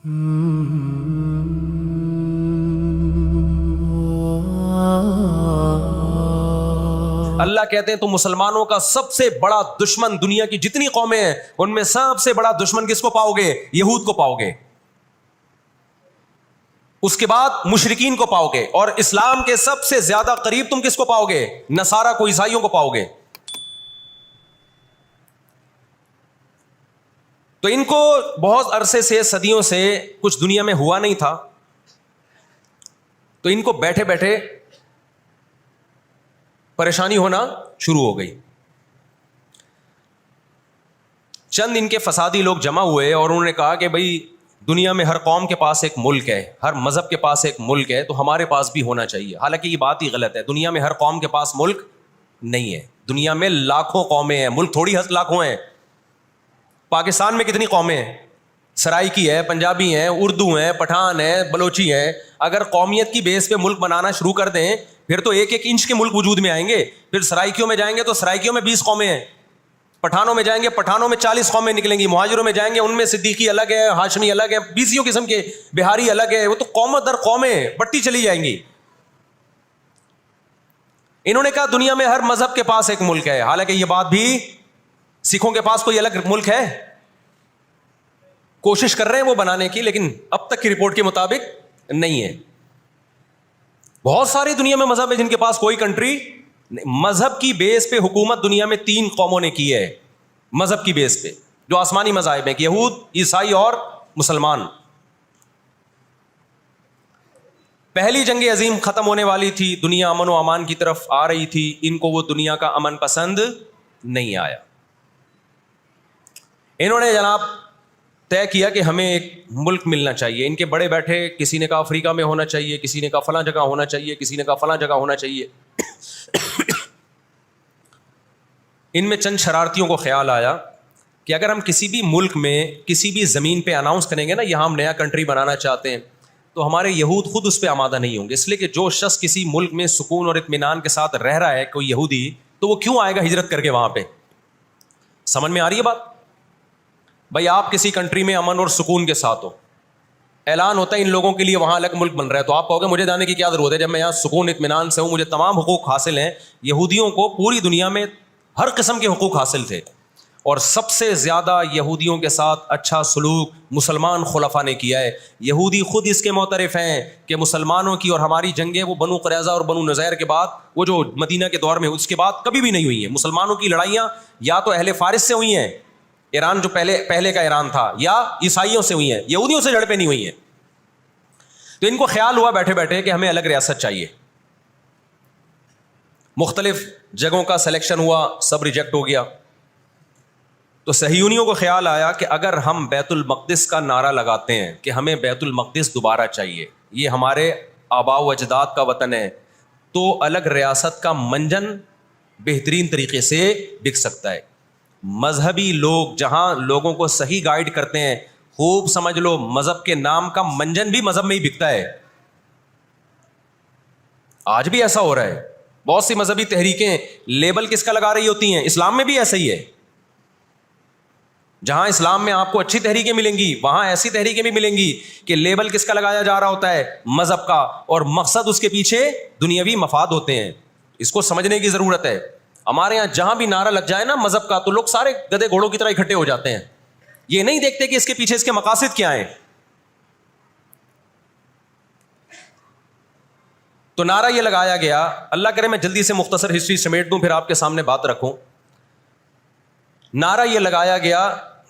اللہ کہتے ہیں تو مسلمانوں کا سب سے بڑا دشمن دنیا کی جتنی قومیں ہیں ان میں سب سے بڑا دشمن کس کو پاؤ گے؟ یہود کو پاؤ گے، اس کے بعد مشرکین کو پاؤ گے، اور اسلام کے سب سے زیادہ قریب تم کس کو پاؤ گے؟ نصارہ کو، عیسائیوں کو پاؤ گے۔ تو ان کو بہت عرصے سے، صدیوں سے کچھ دنیا میں ہوا نہیں تھا، تو ان کو بیٹھے بیٹھے پریشانی ہونا شروع ہو گئی۔ چند ان کے فسادی لوگ جمع ہوئے اور انہوں نے کہا کہ بھئی دنیا میں ہر قوم کے پاس ایک ملک ہے، ہر مذہب کے پاس ایک ملک ہے، تو ہمارے پاس بھی ہونا چاہیے۔ حالانکہ یہ بات ہی غلط ہے، دنیا میں ہر قوم کے پاس ملک نہیں ہے، دنیا میں لاکھوں قومیں ہیں، ملک تھوڑی لاکھوں ہیں۔ پاکستان میں کتنی قومیں ہیں؟ سرائکی ہے، پنجابی ہیں، اردو ہیں، پٹھان ہیں، بلوچی ہیں۔ اگر قومیت کی بیس پہ ملک بنانا شروع کر دیں پھر تو ایک ایک انچ کے ملک وجود میں آئیں گے۔ پھر سرائکیوں میں جائیں گے تو سرائکیوں میں 20 قومیں ہیں، پٹھانوں میں جائیں گے پٹھانوں میں 40 قومیں نکلیں گی، مہاجروں میں جائیں گے ان میں صدیقی الگ ہے، ہاشمی الگ ہے، 20 قسم کے، بہاری الگ ہے، وہ تو قوم در قومیں بڑھتی چلی جائیں گی۔ انہوں نے کہا دنیا میں ہر مذہب کے پاس ایک ملک ہے، حالانکہ یہ بات بھی سکھوں کے پاس کوئی الگ ملک ہے؟ کوشش کر رہے ہیں وہ بنانے کی، لیکن اب تک کی رپورٹ کے مطابق نہیں ہے۔ بہت ساری دنیا میں مذہب ہے جن کے پاس کوئی کنٹری، مذہب کی بیس پہ حکومت دنیا میں 3 قوموں نے کی ہے، مذہب کی بیس پہ، جو آسمانی مذاہب ہیں، یہود، عیسائی اور مسلمان۔ پہلی جنگ عظیم ختم ہونے والی تھی، دنیا امن و امان کی طرف آ رہی تھی، ان کو وہ دنیا کا امن پسند نہیں آیا۔ انہوں نے جناب طے کیا کہ ہمیں ایک ملک ملنا چاہیے۔ ان کے بڑے بیٹھے، کسی نے کہا افریقہ میں ہونا چاہیے، کسی نے کہا فلاں جگہ ہونا چاہیے، کسی نے کہا فلاں جگہ ہونا چاہیے۔ ان میں چند شرارتیوں کو خیال آیا کہ اگر ہم کسی بھی ملک میں کسی بھی زمین پہ اناؤنس کریں گے نا یہاں ہم نیا کنٹری بنانا چاہتے ہیں، تو ہمارے یہود خود اس پہ آمادہ نہیں ہوں گے، اس لیے کہ جو شخص کسی ملک میں سکون اور اطمینان کے ساتھ رہ رہا ہے، کوئی یہودی، تو وہ کیوں آئے گا ہجرت کر کے وہاں پہ؟ سمجھ میں آ رہی ہے بات؟ بھائی آپ کسی کنٹری میں امن اور سکون کے ساتھ ہو، اعلان ہوتا ہے ان لوگوں کے لیے وہاں الگ ملک بن رہا ہے، تو آپ کہو گے مجھے جانے کی کیا ضرورت ہے جب میں یہاں سکون اطمینان سے ہوں، مجھے تمام حقوق حاصل ہیں۔ یہودیوں کو پوری دنیا میں ہر قسم کے حقوق حاصل تھے، اور سب سے زیادہ یہودیوں کے ساتھ اچھا سلوک مسلمان خلفاء نے کیا ہے۔ یہودی خود اس کے معترف ہیں کہ مسلمانوں کی اور ہماری جنگیں وہ بنو قریظہ اور بنو نذیر کے بعد، وہ جو مدینہ کے دور میں اس کے بعد کبھی بھی نہیں ہوئی ہیں۔ مسلمانوں کی لڑائیاں یا تو اہل فارس سے ہوئی ہیں، ایران جو پہلے کا ایران تھا، یا عیسائیوں سے ہوئی ہیں، یہودیوں سے جھڑپیں نہیں ہوئی ہیں۔ تو ان کو خیال ہوا بیٹھے بیٹھے کہ ہمیں الگ ریاست چاہیے۔ مختلف جگہوں کا سلیکشن ہوا، سب ریجیکٹ ہو گیا۔ تو صہیونیوں کو خیال آیا کہ اگر ہم بیت المقدس کا نعرہ لگاتے ہیں کہ ہمیں بیت المقدس دوبارہ چاہیے، یہ ہمارے آباء و اجداد کا وطن ہے، تو الگ ریاست کا منجن بہترین طریقے سے بک سکتا ہے۔ مذہبی لوگ جہاں لوگوں کو صحیح گائیڈ کرتے ہیں، خوب سمجھ لو مذہب کے نام کا منجن بھی مذہب میں ہی بکتا ہے۔ آج بھی ایسا ہو رہا ہے، بہت سی مذہبی تحریکیں لیبل کس کا لگا رہی ہوتی ہیں؟ اسلام میں بھی ایسا ہی ہے۔ جہاں اسلام میں آپ کو اچھی تحریکیں ملیں گی، وہاں ایسی تحریکیں بھی ملیں گی کہ لیبل کس کا لگایا جا رہا ہوتا ہے؟ مذہب کا، اور مقصد اس کے پیچھے دنیاوی مفاد ہوتے ہیں۔ اس کو سمجھنے کی ضرورت ہے۔ ہمارے یہاں جہاں بھی نعرہ لگ جائے نا مذہب کا، تو لوگ سارے گدھے گھوڑوں کی طرح اکٹھے ہو جاتے ہیں، یہ نہیں دیکھتے کہ اس کے پیچھے اس کے مقاصد کیا ہیں۔ تو نعرہ یہ لگایا گیا، اللہ کرے میں جلدی سے مختصر ہسٹری سمیٹ دوں پھر آپ کے سامنے بات رکھوں۔ نعرہ یہ لگایا گیا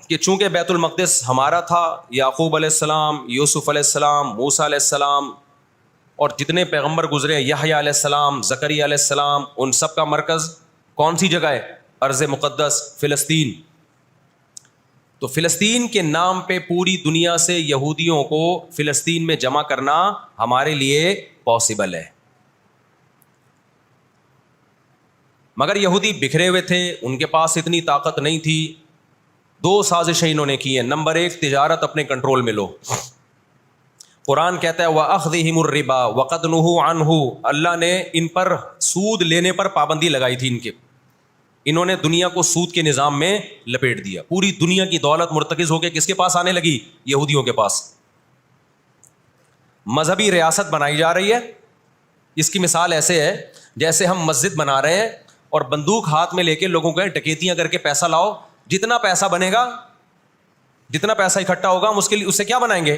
کہ چونکہ بیت المقدس ہمارا تھا، یعقوب علیہ السلام، یوسف علیہ السلام، موسیٰ علیہ السلام اور جتنے پیغمبر گزرے، یحییٰ علیہ السلام، زکریا علیہ السلام، ان سب کا مرکز کون سی جگہ ہے؟ ارض مقدس فلسطین۔ تو فلسطین کے نام پہ پوری دنیا سے یہودیوں کو فلسطین میں جمع کرنا ہمارے لیے پاسبل ہے، مگر یہودی بکھرے ہوئے تھے، ان کے پاس اتنی طاقت نہیں تھی۔ 2 سازشیں انہوں نے کی ہیں۔ نمبر 1، تجارت اپنے کنٹرول میں لو۔ قرآن کہتا ہے وَأَخْذِهِمُ الرِّبَا وَقَدْ نُهُوا عَنْهُ، اللہ نے ان پر سود لینے پر پابندی لگائی تھی۔ انہوں نے دنیا کو سود کے نظام میں لپیٹ دیا، پوری دنیا کی دولت مرتکز ہو کے کس کے پاس آنے لگی؟ یہودیوں کے پاس۔ مذہبی ریاست بنائی جا رہی ہے. اس کی مثال ایسے ہے جیسے ہم مسجد بنا رہے ہیں اور بندوق ہاتھ میں لے کے لوگوں کو ڈکیتیاں کر کے پیسہ لاؤ, جتنا پیسہ بنے گا, جتنا پیسہ اکٹھا ہوگا ہم اس سے کیا بنائیں گے؟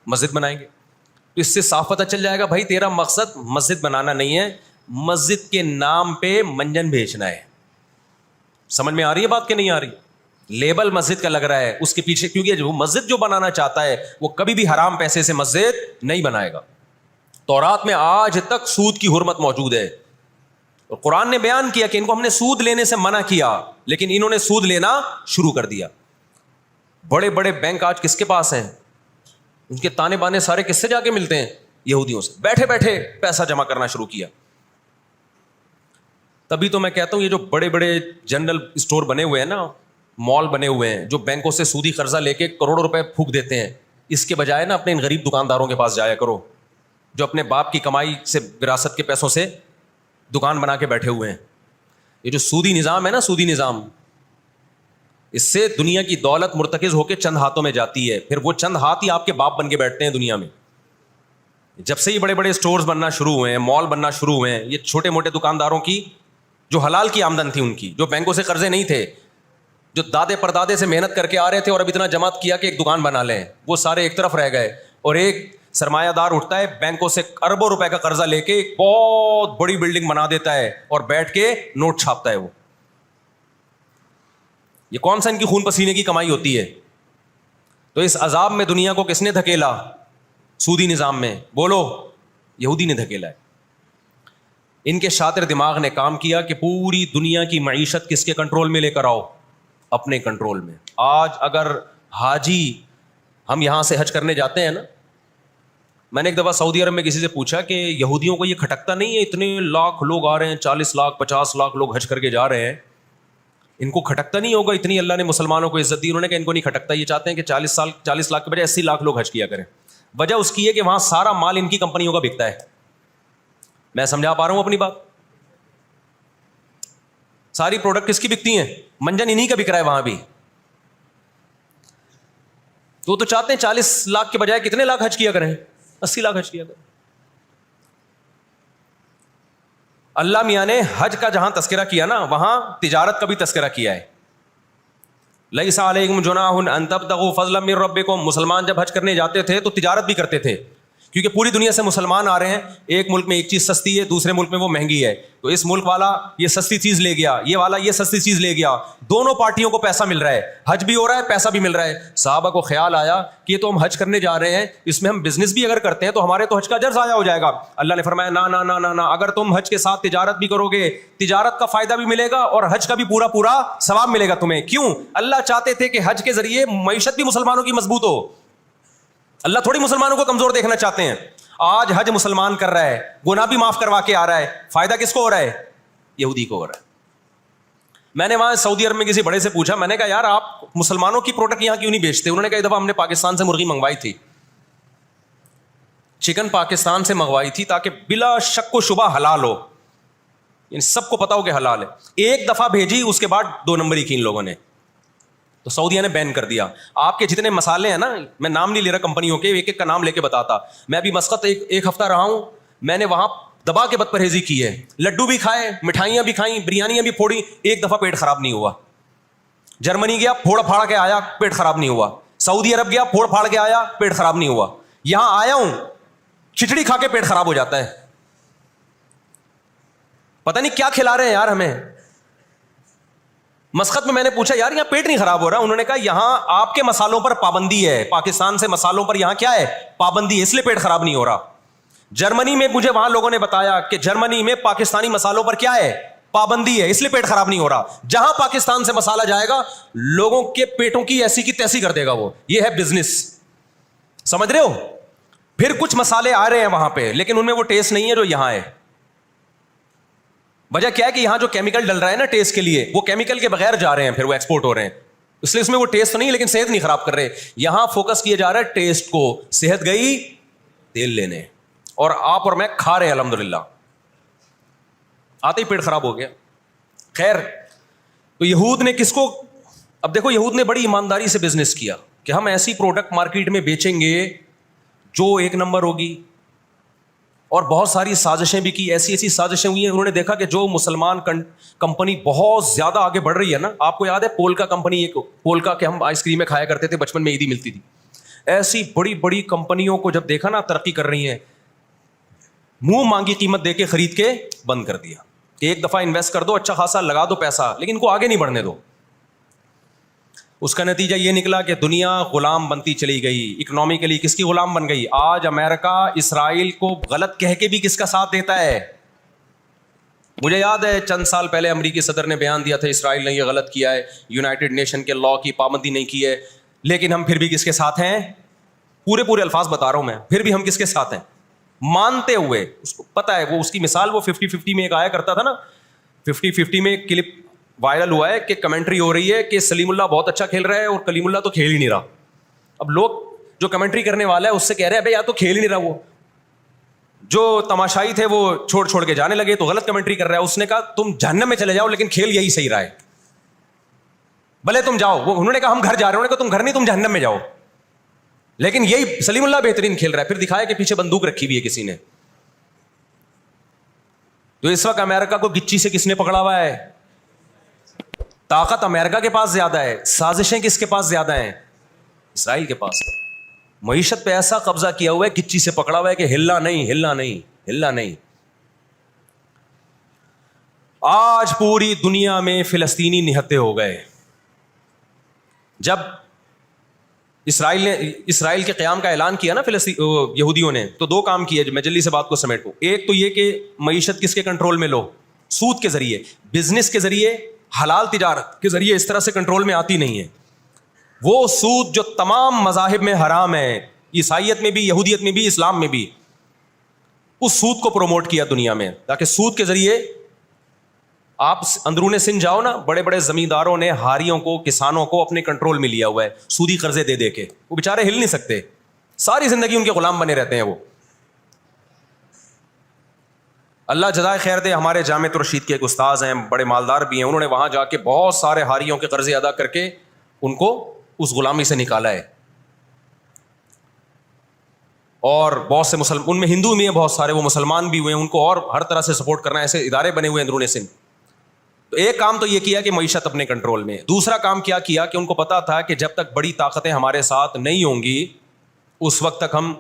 مسجد بنائیں گے. تو اس سے صاف پتہ چل جائے گا بھائی تیرا مقصد مسجد بنانا نہیں ہے, مسجد کے نام پہ منجن بیچنا ہے. سمجھ میں آ رہی ہے بات کہ نہیں آ رہی؟ لیبل مسجد کا لگ رہا ہے اس کے پیچھے, کیونکہ جو مسجد جو بنانا چاہتا ہے وہ کبھی بھی حرام پیسے سے مسجد نہیں بنائے گا. تورات میں آج تک سود کی حرمت موجود ہے, اور قرآن نے بیان کیا کہ ان کو ہم نے سود لینے سے منع کیا, لیکن انہوں نے سود لینا شروع کر دیا. بڑے بڑے بینک آج کس کے پاس ہیں؟ ان کے تانے بانے سارے کس سے جا کے ملتے ہیں؟ یہودیوں سے. بیٹھے بیٹھے پیسہ جمع کرنا شروع کیا. تبھی تو میں کہتا ہوں یہ جو بڑے بڑے جنرل اسٹور بنے ہوئے ہیں نا, مال بنے ہوئے ہیں, جو بینکوں سے سودی قرضہ لے کے کروڑوں روپے پھونک دیتے ہیں, اس کے بجائے نا اپنے ان غریب دکانداروں کے پاس جایا کرو جو اپنے باپ کی کمائی سے, وراثت کے پیسوں سے دکان بنا کے بیٹھے ہوئے ہیں. یہ جو سودی نظام ہے نا, سودی نظام, اس سے دنیا کی دولت مرتکز ہو کے چند ہاتھوں میں جاتی ہے, پھر وہ چند ہاتھ ہی آپ کے باپ بن کے بیٹھتے ہیں دنیا میں. جب سے یہ بڑے بڑے اسٹورز بننا شروع ہوئے ہیں, مال بننا شروع ہوئے ہیں, یہ چھوٹے موٹے دکانداروں کی جو حلال کی آمدن تھی, ان کی جو بینکوں سے قرضے نہیں تھے, جو دادے پردادے سے محنت کر کے آ رہے تھے اور اب اتنا جمع کیا کہ ایک دکان بنا لیں, وہ سارے ایک طرف رہ گئے. اور ایک سرمایہ دار اٹھتا ہے بینکوں سے اربوں روپے کا قرضہ لے کے ایک بہت بڑی بلڈنگ بنا دیتا ہے اور بیٹھ کے نوٹ چھاپتا ہے. وہ یہ کون سا ان کی خون پسینے کی کمائی ہوتی ہے؟ تو اس عذاب میں دنیا کو کس نے دھکیلا؟ سودی نظام میں. بولو, یہودی نے دھکیلا ہے. ان کے شاطر دماغ نے کام کیا کہ پوری دنیا کی معیشت کس کے کنٹرول میں لے کر آؤ؟ اپنے کنٹرول میں. آج اگر حاجی, ہم یہاں سے حج کرنے جاتے ہیں نا, میں نے ایک دفعہ سعودی عرب میں کسی سے پوچھا کہ یہودیوں کو یہ کھٹکتا نہیں ہے, اتنے لاکھ لوگ آ رہے ہیں, 40 لاکھ 50 لاکھ لوگ حج کر کے جا رہے ہیں, ان کو کھٹکتا نہیں ہوگا اتنی اللہ نے مسلمانوں کو عزت دی؟ انہوں نے کہا ان کو نہیں کھٹکتا, یہ چاہتے ہیں کہ 40 لاکھ کے بجائے 80 لاکھ لوگ حج کیا کریں. وجہ اس کی ہے کہ وہاں سارا مال ان کی کمپنیوں کا بکتا ہے. میں سمجھا پا رہا ہوں اپنی بات؟ ساری پروڈکٹ کس کی بکتی ہیں؟ منجن انہی کا بک رہا ہے وہاں بھی. تو چاہتے ہیں 40 لاکھ کے بجائے کتنے لاکھ حج کیا کریں؟ 80 لاکھ حج کیا کریں. اللہ میاں نے حج کا جہاں تذکرہ کیا نا, وہاں تجارت کا بھی تذکرہ کیا ہے. لیس علیکم جناح ان تبتغوا فضلا من ربکم. مسلمان جب حج کرنے جاتے تھے تو تجارت بھی کرتے تھے, کیونکہ پوری دنیا سے مسلمان آ رہے ہیں. ایک ملک میں ایک چیز سستی ہے, دوسرے ملک میں وہ مہنگی ہے, تو اس ملک والا یہ سستی چیز لے گیا, یہ والا یہ سستی چیز لے گیا, دونوں پارٹیوں کو پیسہ مل رہا ہے, حج بھی ہو رہا ہے, پیسہ بھی مل رہا ہے. صحابہ کو خیال آیا کہ یہ تو ہم حج کرنے جا رہے ہیں, اس میں ہم بزنس بھی اگر کرتے ہیں تو ہمارے تو حج کا اجر ضائع ہو جائے گا. اللہ نے فرمایا نا نا نا نا نا, اگر تم حج کے ساتھ تجارت بھی کرو گے, تجارت کا فائدہ بھی ملے گا اور حج کا بھی پورا پورا ثواب ملے گا تمہیں. کیوں؟ اللہ چاہتے تھے کہ حج کے ذریعے معیشت بھی مسلمانوں کی مضبوط ہو. اللہ تھوڑی مسلمانوں کو کمزور دیکھنا چاہتے ہیں. آج حج مسلمان کر رہا ہے, گناہ بھی معاف کروا کے آ رہا ہے, فائدہ کس کو ہو رہا ہے؟ یہودی کو ہو رہا ہے. میں نے وہاں سعودی عرب میں کسی بڑے سے پوچھا, میں نے کہا یار آپ مسلمانوں کی پروڈکٹ یہاں کیوں نہیں بیچتے؟ انہوں نے کہا ایک دفعہ ہم نے پاکستان سے مرغی منگوائی تھی, چکن پاکستان سے منگوائی تھی تاکہ بلا شک و شبہ حلال ہو, یعنی سب کو پتا ہو کہ حلال ہے. ایک دفعہ بھیجی, اس کے بعد 2 نمبری کی ان لوگوں نے, تو سعودیہ نے بین کر دیا. آپ کے جتنے مسالے ہیں نا, میں نام نہیں لے رہا کمپنیوں کے, ایک ایک کا نام لے کے بتاتا. میں ابھی مسقط ایک ہفتہ رہا ہوں, میں نے وہاں دبا کے بد پرہیزی کی ہے. لڈو بھی کھائے, مٹھائیاں بھی کھائیں, بریانیاں بھی پھوڑی, ایک دفعہ پیٹ خراب نہیں ہوا. جرمنی گیا, پھوڑ پھاڑ کے آیا, پیٹ خراب نہیں ہوا. سعودی عرب گیا, پھوڑ پھاڑ کے آیا, پیٹ خراب نہیں ہوا. یہاں آیا ہوں, کھچڑی کھا کے پیٹ خراب ہو جاتا ہے. پتہ نہیں کیا کھلا رہے ہیں یار ہمیں. مسقط میں نے پوچھا یار یہاں پیٹ نہیں خراب ہو رہا؟ انہوں نے کہا یہاں آپ کے مسالوں پر پابندی ہے, پاکستان سے مسالوں پر یہاں کیا ہے؟ پابندی ہے, اس لیے پیٹ خراب نہیں ہو رہا. جرمنی میں مجھے وہاں لوگوں نے بتایا کہ جرمنی میں پاکستانی مسالوں پر کیا ہے؟ پابندی ہے, اس لیے پیٹ خراب نہیں ہو رہا. جہاں پاکستان سے مسالہ جائے گا لوگوں کے پیٹوں کی ایسی کی تیسی کر دے گا وہ. یہ ہے بزنس, سمجھ رہے ہو؟ پھر کچھ مسالے آ رہے ہیں وہاں پہ, لیکن ان میں وہ ٹیسٹ نہیں ہے جو یہاں ہے. وجہ کیا ہے کہ یہاں جو کیمیکل ڈل رہا ہے نا ٹیسٹ کے لیے, وہ کیمیکل کے بغیر جا رہے ہیں, پھر وہ ایکسپورٹ ہو رہے ہیں, اس لیے اس میں وہ ٹیسٹ تو نہیں, لیکن صحت نہیں خراب کر رہے. یہاں فوکس کیا جا رہا ہے ٹیسٹ کو, صحت گئی تیل لینے, اور آپ اور میں کھا رہے ہیں الحمدللہ, آتے ہی پیٹ خراب ہو گیا. خیر, تو یہود نے کس کو, اب دیکھو یہود نے بڑی ایمانداری سے بزنس کیا کہ ہم ایسی پروڈکٹ مارکیٹ میں بیچیں گے جو ایک نمبر ہوگی. اور بہت ساری سازشیں بھی کی, ایسی ایسی سازشیں ہوئی ہیں. انہوں نے دیکھا کہ جو مسلمان کمپنی بہت زیادہ آگے بڑھ رہی ہے نا, آپ کو یاد ہے پولکا کمپنی, ایک پولکا کے ہم آئس کریم میں کھایا کرتے تھے بچپن میں, عیدی ملتی تھی. ایسی بڑی بڑی کمپنیوں کو جب دیکھا نا ترقی کر رہی ہیں, منہ مانگی قیمت دے کے خرید کے بند کر دیا کہ ایک دفعہ انویسٹ کر دو, اچھا خاصا لگا دو پیسہ, لیکن ان کو آگے نہیں بڑھنے دو. اس کا نتیجہ یہ نکلا کہ دنیا غلام بنتی چلی گئی. اکنامکلی کس کی غلام بن گئی؟ آج امریکہ اسرائیل کو غلط کہہ کے بھی کس کا ساتھ دیتا ہے؟ مجھے یاد ہے چند سال پہلے امریکی صدر نے بیان دیا تھا اسرائیل نے یہ غلط کیا ہے, یونائٹڈ نیشن کے لا کی پابندی نہیں کی ہے, لیکن ہم پھر بھی کس کے ساتھ ہیں؟ پورے الفاظ بتا رہا ہوں میں, پھر بھی ہم کس کے ساتھ ہیں؟ مانتے ہوئے. اس کو پتا ہے, وہ اس کی مثال وہ 50-50 میں ایک آیا کرتا تھا نا, 50-50 میں ایک کلپ وائرل ہوا ہے کہ کمنٹری ہو رہی ہے کہ سلیم اللہ بہت اچھا کھیل رہا ہے اور کلیم اللہ تو کھیل ہی نہیں رہا. اب لوگ جو کمنٹری کرنے والا ہے اس سے کہہ رہے ہیں بھائی یا تو کھیل ہی نہیں رہا, وہ جو تماشائی تھے وہ چھوڑ کے جانے لگے تو غلط کمنٹری کر رہا ہے. اس نے کہا تم جہنم میں چلے جاؤ لیکن کھیل یہی صحیح رہا ہے, بھلے تم جاؤ. وہ انہوں نے کہا ہم گھر جا رہے ہیں, انہوں نے کہا تم گھر نہیں, تم جہنم میں جاؤ, لیکن یہی سلیم اللہ بہترین کھیل رہا ہے. پھر دکھایا کہ پیچھے بندوق رکھی ہوئی ہے کسی نے. تو اس وقت امریکہ کو گچی سے کس نے پکڑا ہوا ہے؟ طاقت امریکہ کے پاس زیادہ ہے, سازشیں کس کے پاس زیادہ ہیں؟ اسرائیل کے پاس. معیشت پہ ایسا قبضہ کیا ہوا ہے, گچی سے پکڑا ہوا ہے کہ ہلنا نہیں. آج پوری دنیا میں فلسطینی نہتے ہو گئے. جب اسرائیل کے قیام کا اعلان کیا نا یہودیوں نے, تو دو کام کیے, میں جلدی سے بات کو سمیٹوں. ایک تو یہ کہ معیشت کس کے کنٹرول میں لو؟ سود کے ذریعے, بزنس کے ذریعے, حلال تجارت کے ذریعے, اس طرح سے کنٹرول میں آتی نہیں ہے. وہ سود جو تمام مذاہب میں حرام ہے, عیسائیت میں بھی, یہودیت میں بھی, اسلام میں بھی, اس سود کو پروموٹ کیا دنیا میں, تاکہ سود کے ذریعے آپ اندرون سندھ جاؤ نا, بڑے بڑے زمینداروں نے ہاریوں کو, کسانوں کو اپنے کنٹرول میں لیا ہوا ہے سودی قرضے دے کے. وہ بیچارے ہل نہیں سکتے, ساری زندگی ان کے غلام بنے رہتے ہیں وہ. اللہ جزائے خیر دے, ہمارے جامعہ الرشید کے ایک استاذ ہیں, بڑے مالدار بھی ہیں, انہوں نے وہاں جا کے بہت سارے ہاریوں کے قرضے ادا کر کے ان کو اس غلامی سے نکالا ہے. اور بہت سے ان میں ہندو بھی ہیں بہت سارے, وہ مسلمان بھی ہوئے ہیں, ان کو اور ہر طرح سے سپورٹ کرنا ہے, ایسے ادارے بنے ہوئے ہیں اندرون سندھ. تو ایک کام تو یہ کیا کہ معیشت اپنے کنٹرول میں. دوسرا کام کیا کہ ان کو پتا تھا کہ جب تک بڑی طاقتیں ہمارے ساتھ نہیں ہوں گی اس وقت تک ہم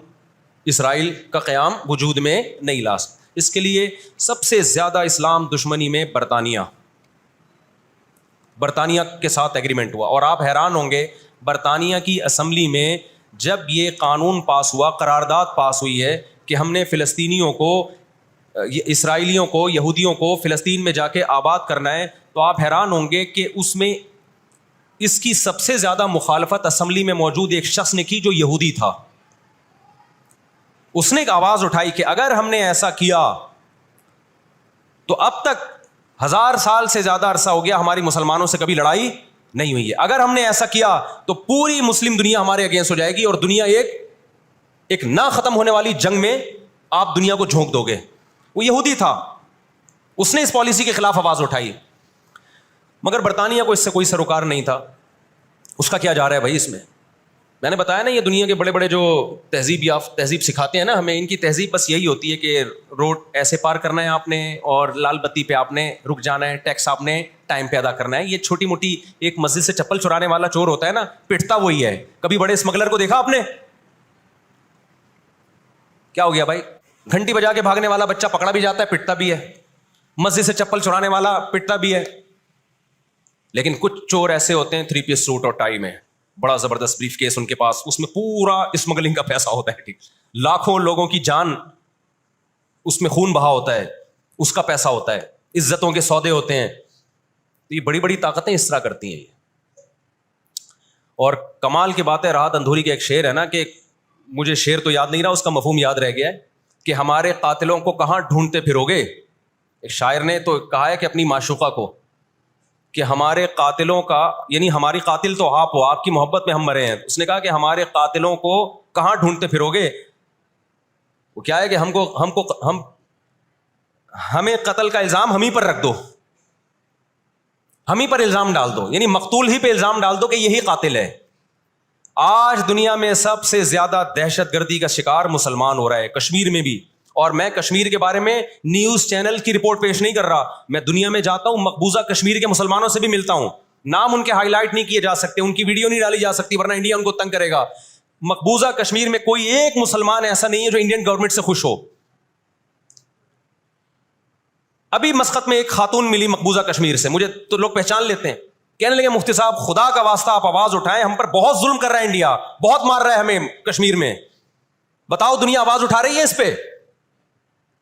اسرائیل کا قیام وجود میں نہیں لا سکتے. اس کے لیے سب سے زیادہ اسلام دشمنی میں برطانیہ کے ساتھ ایگریمنٹ ہوا. اور آپ حیران ہوں گے, برطانیہ کی اسمبلی میں جب یہ قانون پاس ہوا, قرارداد پاس ہوئی ہے کہ ہم نے فلسطینیوں کو, اسرائیلیوں کو, یہودیوں کو فلسطین میں جا کے آباد کرنا ہے, تو آپ حیران ہوں گے کہ اس میں اس کی سب سے زیادہ مخالفت اسمبلی میں موجود ایک شخص نے کی جو یہودی تھا. اس نے ایک آواز اٹھائی کہ اگر ہم نے ایسا کیا تو اب تک 1000 سال سے زیادہ عرصہ ہو گیا ہماری مسلمانوں سے کبھی لڑائی نہیں ہوئی ہے, اگر ہم نے ایسا کیا تو پوری مسلم دنیا ہمارے اگینسٹ ہو جائے گی اور دنیا ایک نہ ختم ہونے والی جنگ میں آپ دنیا کو جھونک دو گے. وہ یہودی تھا, اس نے اس پالیسی کے خلاف آواز اٹھائی, مگر برطانیہ کو اس سے کوئی سروکار نہیں تھا. اس کا کیا جا رہا ہے بھائی اس میں نے بتایا نا, یہ دنیا کے بڑے بڑے جو تہذیب سکھاتے ہیں نا ہمیں, ان کی تہذیب بس یہی ہوتی ہے کہ روڈ ایسے پار کرنا ہے آپ نے, اور لال بتی پہ آپ نے رک جانا ہے, ٹیکس آپ نے ٹائم پہ ادا کرنا ہے. یہ چھوٹی موٹی, ایک مسجد سے چپل چرانے والا چور ہوتا ہے نا, پٹتا وہی ہے. کبھی بڑے اسمگلر کو دیکھا آپ نے؟ کیا ہو گیا بھائی, گھنٹی بجا کے بھاگنے والا بچہ پکڑا بھی جاتا ہے, پٹتا بھی ہے. مسجد سے چپل چرانے والا پٹتا بھی ہے. لیکن کچھ چور ایسے ہوتے ہیں 3 پیس سوٹ اور ٹائی میں, بڑا زبردست بریف کیس ان کے پاس, اس میں پورا اسمگلنگ کا پیسہ ہوتا ہے, ٹھیک, لاکھوں لوگوں کی جان اس میں خون بہا ہوتا ہے, اس کا پیسہ ہوتا ہے, عزتوں کے سودے ہوتے ہیں. تو یہ بڑی بڑی طاقتیں اس طرح کرتی ہیں. اور کمال کی بات ہے, راحت اندھوری کا ایک شعر ہے نا, کہ مجھے شعر تو یاد نہیں رہا, اس کا مفہوم یاد رہ گیا ہے, کہ ہمارے قاتلوں کو کہاں ڈھونڈتے پھرو گے. ایک شاعر نے تو کہا ہے کہ اپنی معشوقہ کو, کہ ہمارے قاتلوں کا, یعنی ہماری قاتل تو آپ ہو, آپ کی محبت میں ہم مرے ہیں. اس نے کہا کہ ہمارے قاتلوں کو کہاں ڈھونڈتے پھرو گے. وہ کیا ہے کہ ہمیں قتل کا الزام ہم ہی پر رکھ دو, ہم ہی پر الزام ڈال دو, یعنی مقتول ہی پہ الزام ڈال دو کہ یہی قاتل ہے. آج دنیا میں سب سے زیادہ دہشت گردی کا شکار مسلمان ہو رہا ہے, کشمیر میں بھی. اور میں کشمیر کے بارے میں نیوز چینل کی رپورٹ پیش نہیں کر رہا, میں دنیا میں جاتا ہوں, مقبوضہ کشمیر کے مسلمانوں سے بھی ملتا ہوں. نام ان کے ہائی لائٹ نہیں کیے جا سکتے, ان کی ویڈیو نہیں ڈالی جا سکتی ورنہ انڈیا ان کو تنگ کرے گا. مقبوضہ کشمیر میں کوئی ایک مسلمان ایسا نہیں ہے جو انڈین گورنمنٹ سے خوش ہو. ابھی مسقط میں ایک خاتون ملی مقبوضہ کشمیر سے, مجھے تو لوگ پہچان لیتے ہیں, کہنے لگے مفتی صاحب خدا کا واسطہ آپ آواز اٹھائیں, ہم پر بہت ظلم کر رہا ہے انڈیا, بہت مار رہا ہے ہمیں کشمیر میں, بتاؤ دنیا آواز اٹھا رہی ہے اس پہ؟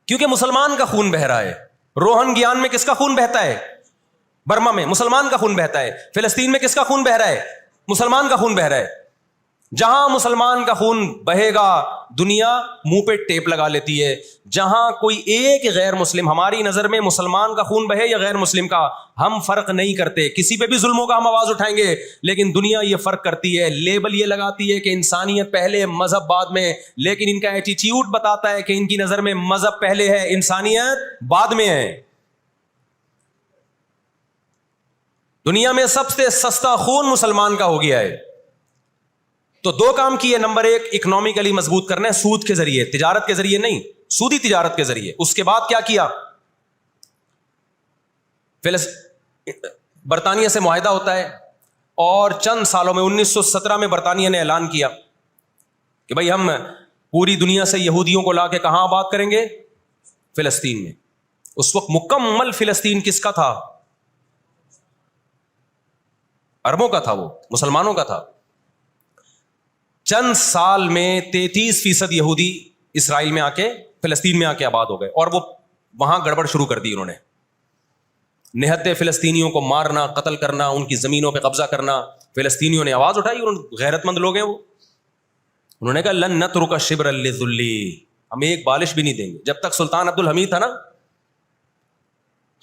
کیونکہ مسلمان کا خون بہ رہا ہے. روہن گیان میں کس کا خون بہتا ہے؟ برما میں مسلمان کا خون بہتا ہے. فلسطین میں کس کا خون بہ رہا ہے؟ مسلمان کا خون بہ رہا ہے. جہاں مسلمان کا خون بہے گا دنیا منہ پہ ٹیپ لگا لیتی ہے. جہاں کوئی ایک غیر مسلم, ہماری نظر میں مسلمان کا خون بہے یا غیر مسلم کا, ہم فرق نہیں کرتے, کسی پہ بھی ظلم ہوگا ہم آواز اٹھائیں گے. لیکن دنیا یہ فرق کرتی ہے, لیبل یہ لگاتی ہے کہ انسانیت پہلے مذہب بعد میں, لیکن ان کا ایٹیٹیوڈ بتاتا ہے کہ ان کی نظر میں مذہب پہلے ہے, انسانیت بعد میں ہے. دنیا میں سب سے سستا خون مسلمان کا ہو گیا ہے. تو دو کام کیے, نمبر ایک اکنامکلی مضبوط کرنا ہے, سود کے ذریعے, تجارت کے ذریعے نہیں, سودی تجارت کے ذریعے. اس کے بعد کیا کیا؟ برطانیہ سے معاہدہ ہوتا ہے اور چند سالوں میں 1917 میں برطانیہ نے اعلان کیا کہ بھائی ہم پوری دنیا سے یہودیوں کو لا کے کہاں آباد کریں گے؟ فلسطین میں. اس وقت مکمل فلسطین کس کا تھا؟ عربوں کا تھا, وہ مسلمانوں کا تھا. چند سال میں 33% یہودی اسرائیل میں آ کے فلسطین میں آ کے آباد ہو گئے, اور وہ وہاں گڑبڑ شروع کر دی انہوں نے. نہتے فلسطینیوں کو مارنا, قتل کرنا, ان کی زمینوں پہ قبضہ کرنا. فلسطینیوں نے آواز اٹھائی, غیرت مند لوگ ہیں وہ, انہوں نے کہا لن نترک شبرا للذل, ہم ایک بالش بھی نہیں دیں گے. جب تک سلطان عبد الحمید تھا نا,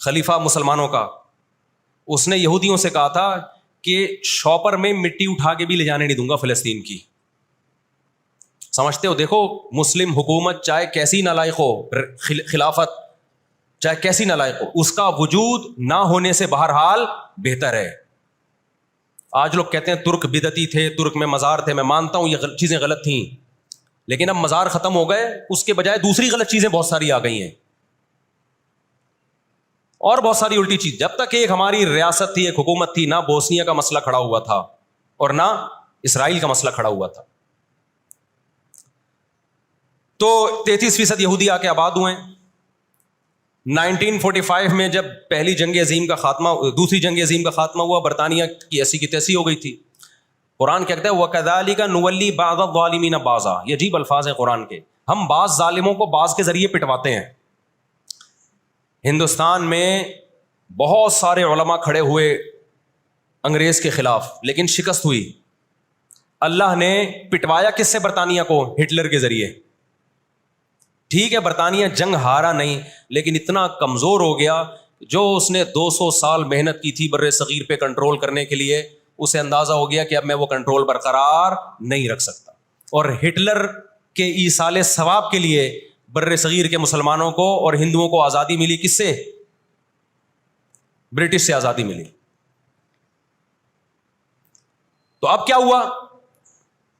خلیفہ مسلمانوں کا, اس نے یہودیوں سے کہا تھا کہ شاپر میں مٹی اٹھا کے بھی لے جانے نہیں دوں گا فلسطین کی. سمجھتے ہو, دیکھو مسلم حکومت چاہے کیسی نالائق ہو, خلافت چاہے کیسی نالائق ہو, اس کا وجود نہ ہونے سے بہرحال بہتر ہے. آج لوگ کہتے ہیں ترک بدعتی تھے, ترک میں مزار تھے, میں مانتا ہوں یہ چیزیں غلط تھیں, لیکن اب مزار ختم ہو گئے, اس کے بجائے دوسری غلط چیزیں بہت ساری آ گئی ہیں, اور بہت ساری الٹی چیز. جب تک ایک ہماری ریاست تھی, ایک حکومت تھی, نہ بوسنیا کا مسئلہ کھڑا ہوا تھا اور نہ اسرائیل کا مسئلہ کھڑا ہوا تھا. تو 33% یہودی آ کے آباد ہوئے. 1945 میں جب پہلی جنگ عظیم کا خاتمہ, دوسری جنگ عظیم کا خاتمہ ہوا, برطانیہ کی ایسی کی تیسی ہو گئی تھی. قرآن کہتا ہے وَكَذَلِكَ نُوَلِّي بَعْضَ الظَّالِمِينَ بَعْضًا, یہ عجیب الفاظ ہیں قرآن کے, ہم بعض ظالموں کو بعض کے ذریعے پٹواتے ہیں. ہندوستان میں بہت سارے علماء کھڑے ہوئے انگریز کے خلاف, لیکن شکست ہوئی. اللہ نے پٹوایا کس سے؟ برطانیہ کو, ہٹلر کے ذریعے. ٹھیک ہے برطانیہ جنگ ہارا نہیں, لیکن اتنا کمزور ہو گیا, جو اس نے 200 سال محنت کی تھی بر صغیر پہ کنٹرول کرنے کے لیے, اسے اندازہ ہو گیا کہ اب میں وہ کنٹرول برقرار نہیں رکھ سکتا. اور ہٹلر کے ایصال ثواب کے لیے بر صغیر کے مسلمانوں کو اور ہندوؤں کو آزادی ملی, کس سے؟ برٹش سے آزادی ملی. تو اب کیا ہوا؟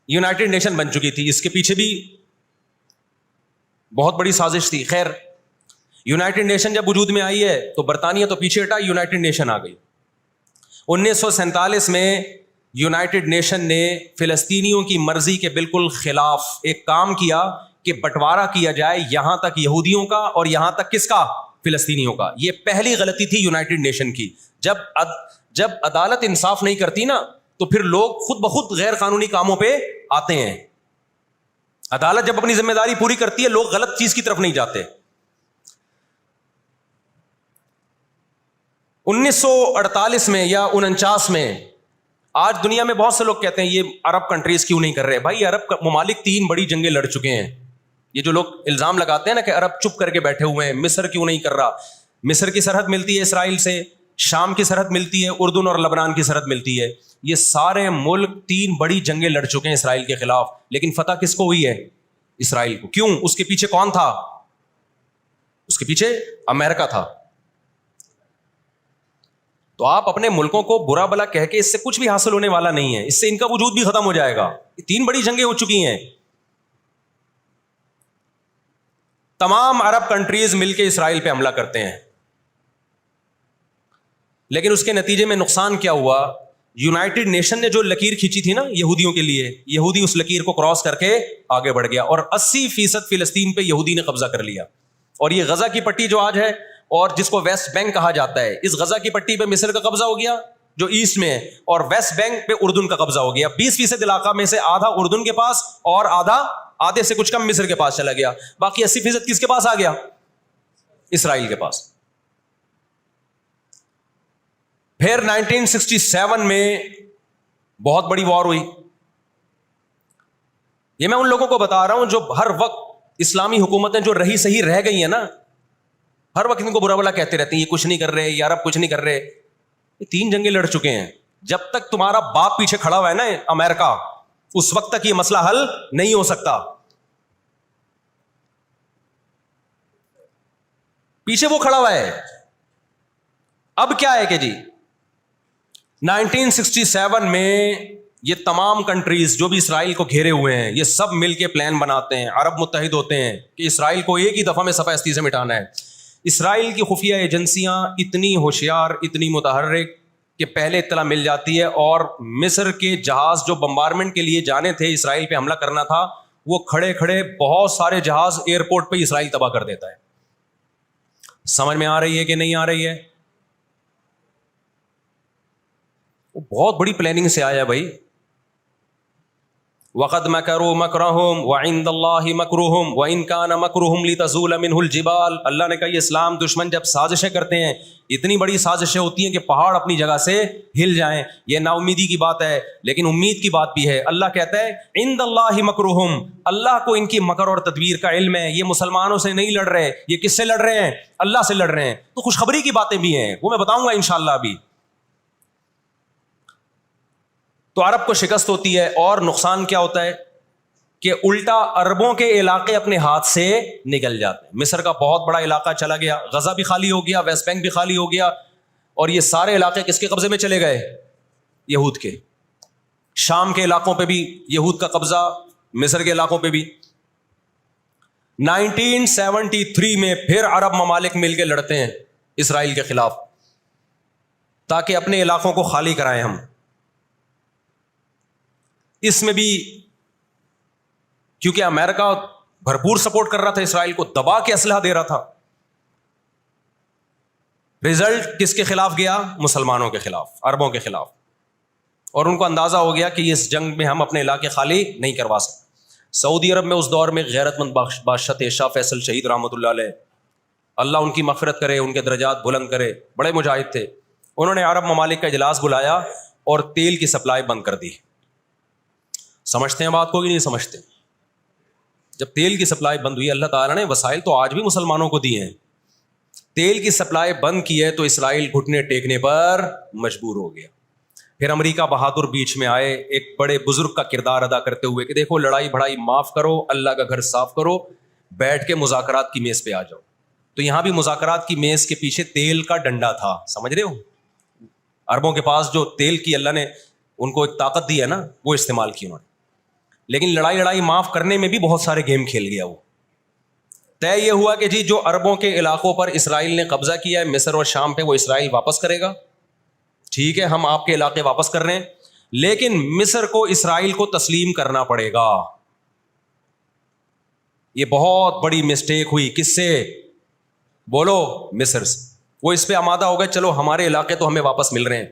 یونائٹڈ نیشن بن چکی تھی, اس کے پیچھے بھی بہت بڑی سازش تھی. خیر, یونائٹڈ نیشن جب وجود میں آئی ہے تو برطانیہ تو پیچھے ہٹا, یونائٹڈ نیشن آ گئی. 1947 میں یونائٹڈ نیشن نے فلسطینیوں کی مرضی کے بالکل خلاف ایک کام کیا کہ بٹوارا کیا جائے, یہاں تک یہودیوں کا اور یہاں تک کس کا؟ فلسطینیوں کا. یہ پہلی غلطی تھی یونائٹڈ نیشن کی. جب عدالت انصاف نہیں کرتی نا, تو پھر لوگ خود بخود غیر قانونی کاموں پہ آتے ہیں. عدالت جب اپنی ذمہ داری پوری کرتی ہے, لوگ غلط چیز کی طرف نہیں جاتے. 1948 میں یا 49 میں, آج دنیا میں بہت سے لوگ کہتے ہیں یہ عرب کنٹریز کیوں نہیں کر رہے. بھائی عرب ممالک 3 بڑی جنگیں لڑ چکے ہیں. یہ جو لوگ الزام لگاتے ہیں نا کہ عرب چپ کر کے بیٹھے ہوئے ہیں, مصر کیوں نہیں کر رہا. مصر کی سرحد ملتی ہے اسرائیل سے, شام کی سرحد ملتی ہے, اردن اور لبنان کی سرحد ملتی ہے. یہ سارے ملک 3 بڑی جنگیں لڑ چکے ہیں اسرائیل کے خلاف, لیکن فتح کس کو ہوئی ہے؟ اسرائیل کو. کیوں؟ اس کے پیچھے کون تھا؟ اس کے پیچھے امریکہ تھا. تو آپ اپنے ملکوں کو برا بلا کہہ کے اس سے کچھ بھی حاصل ہونے والا نہیں ہے, اس سے ان کا وجود بھی ختم ہو جائے گا. 3 بڑی جنگیں ہو چکی ہیں, تمام عرب کنٹریز مل کے اسرائیل پہ حملہ کرتے ہیں, لیکن اس کے نتیجے میں نقصان کیا ہوا؟ یونائٹڈ نیشن نے جو لکیر کھینچی تھی نا یہودیوں کے لیے, یہودی اس لکیر کو کراس کر کے آگے بڑھ گیا اور 80% فلسطین پہ یہودی نے قبضہ کر لیا. اور یہ غزہ کی پٹی جو آج ہے اور جس کو ویسٹ بینک کہا جاتا ہے, اس غزہ کی پٹی پہ مصر کا قبضہ ہو گیا جو ایسٹ میں ہے, اور ویسٹ بینک پہ اردن کا قبضہ ہو گیا. 20% علاقہ میں سے آدھا اردن کے پاس اور آدھے سے کچھ کم مصر کے پاس چلا گیا. باقی 80% کس کے پاس آ گیا؟ اسرائیل کے پاس. پھر 1967 میں بہت بڑی وار ہوئی. یہ میں ان لوگوں کو بتا رہا ہوں جو ہر وقت اسلامی حکومتیں جو رہی صحیح رہ گئی ہیں نا, ہر وقت ان کو برا بلا کہتے رہتے ہیں, یہ کچھ نہیں کر رہے, یہ عرب کچھ نہیں کر رہے. یہ 3 جنگیں لڑ چکے ہیں. جب تک تمہارا باپ پیچھے کھڑا ہوا ہے نا امریکہ, اس وقت تک یہ مسئلہ حل نہیں ہو سکتا. پیچھے وہ کھڑا ہوا ہے. اب کیا ہے کہ جی 1967 میں یہ تمام کنٹریز جو بھی اسرائیل کو گھیرے ہوئے ہیں, یہ سب مل کے پلان بناتے ہیں, عرب متحد ہوتے ہیں کہ اسرائیل کو ایک ہی دفعہ میں صفحہ ہستی سے مٹانا ہے. اسرائیل کی خفیہ ایجنسیاں اتنی ہوشیار, اتنی متحرک کہ پہلے اطلاع مل جاتی ہے, اور مصر کے جہاز جو بمبارمنٹ کے لیے جانے تھے, اسرائیل پہ حملہ کرنا تھا, وہ کھڑے کھڑے بہت سارے جہاز ایئرپورٹ پہ اسرائیل تباہ کر دیتا ہے. سمجھ میں آ رہی ہے کہ نہیں آ رہی ہے؟ وہ بہت بڑی پلاننگ سے آیا بھائی. وَقَدْ مَكَرُوا مَكْرَهُمْ وَعِنْدَ اللَّهِ مَكْرُهُمْ وَإِنْ كَانَ مَكْرُهُمْ لِتَزُولَ مِنْهُ الْجِبَالُ. اللہ نے کہا یہ اسلام دشمن جب سازشیں کرتے ہیں, اتنی بڑی سازشیں ہوتی ہیں کہ پہاڑ اپنی جگہ سے ہل جائیں. یہ نا امیدی کی بات ہے, لیکن امید کی بات بھی ہے. اللہ کہتا ہے عِنْدَ اللَّهِ مَكْرُهُمْ, اللہ کو ان کی مکر اور تدبیر کا علم ہے. یہ مسلمانوں سے نہیں لڑ رہے, یہ کس سے لڑ رہے ہیں؟ اللہ سے لڑ رہے ہیں. تو خوشخبری کی باتیں بھی ہیں, وہ میں بتاؤں گا انشاءاللہ ابھی. تو عرب کو شکست ہوتی ہے, اور نقصان کیا ہوتا ہے کہ الٹا عربوں کے علاقے اپنے ہاتھ سے نکل جاتے ہیں. مصر کا بہت بڑا علاقہ چلا گیا, غزہ بھی خالی ہو گیا, ویسٹ بینک بھی خالی ہو گیا, اور یہ سارے علاقے کس کے قبضے میں چلے گئے؟ یہود کے. شام کے علاقوں پہ بھی یہود کا قبضہ, مصر کے علاقوں پہ بھی. 1973 میں پھر عرب ممالک مل کے لڑتے ہیں اسرائیل کے خلاف تاکہ اپنے علاقوں کو خالی کرائیں ہم. اس میں بھی کیونکہ امریکہ بھرپور سپورٹ کر رہا تھا اسرائیل کو, دبا کے اسلحہ دے رہا تھا. رزلٹ کس کے خلاف گیا؟ مسلمانوں کے خلاف, عربوں کے خلاف. اور ان کو اندازہ ہو گیا کہ اس جنگ میں ہم اپنے علاقے خالی نہیں کروا سکتے. سعودی عرب میں اس دور میں غیرت مند بادشاہ تھے شاہ فیصل شہید رحمۃ اللہ علیہ, اللہ ان کی مغفرت کرے, ان کے درجات بلند کرے, بڑے مجاہد تھے. انہوں نے عرب ممالک کا اجلاس بلایا اور تیل کی سپلائی بند کر دی. سمجھتے ہیں بات کو کہ نہیں سمجھتے؟ جب تیل کی سپلائی بند ہوئی, اللہ تعالیٰ نے وسائل تو آج بھی مسلمانوں کو دیے ہیں, تیل کی سپلائی بند کی ہے تو اسرائیل گھٹنے ٹیکنے پر مجبور ہو گیا. پھر امریکہ بہادر بیچ میں آئے ایک بڑے بزرگ کا کردار ادا کرتے ہوئے کہ دیکھو لڑائی بھڑائی معاف کرو, اللہ کا گھر صاف کرو, بیٹھ کے مذاکرات کی میز پہ آ جاؤ. تو یہاں بھی مذاکرات کی میز کے پیچھے تیل کا ڈنڈا تھا, سمجھ رہے ہو؟ عربوں کے پاس جو تیل کی اللہ نے ان کو ایک طاقت دی ہے نا, وہ استعمال کی انہوں نے. لیکن لڑائی معاف کرنے میں بھی بہت سارے گیم کھیل گیا. وہ طے یہ ہوا کہ جی جو عربوں کے علاقوں پر اسرائیل نے قبضہ کیا ہے مصر اور شام پہ, وہ اسرائیل واپس کرے گا. ٹھیک ہے, ہم آپ کے علاقے واپس کر رہے ہیں, لیکن مصر کو اسرائیل کو تسلیم کرنا پڑے گا. یہ بہت بڑی مسٹیک ہوئی. کس سے؟ بولو, مصر سے. وہ اس پہ آمادہ ہو گئے, چلو ہمارے علاقے تو ہمیں واپس مل رہے ہیں.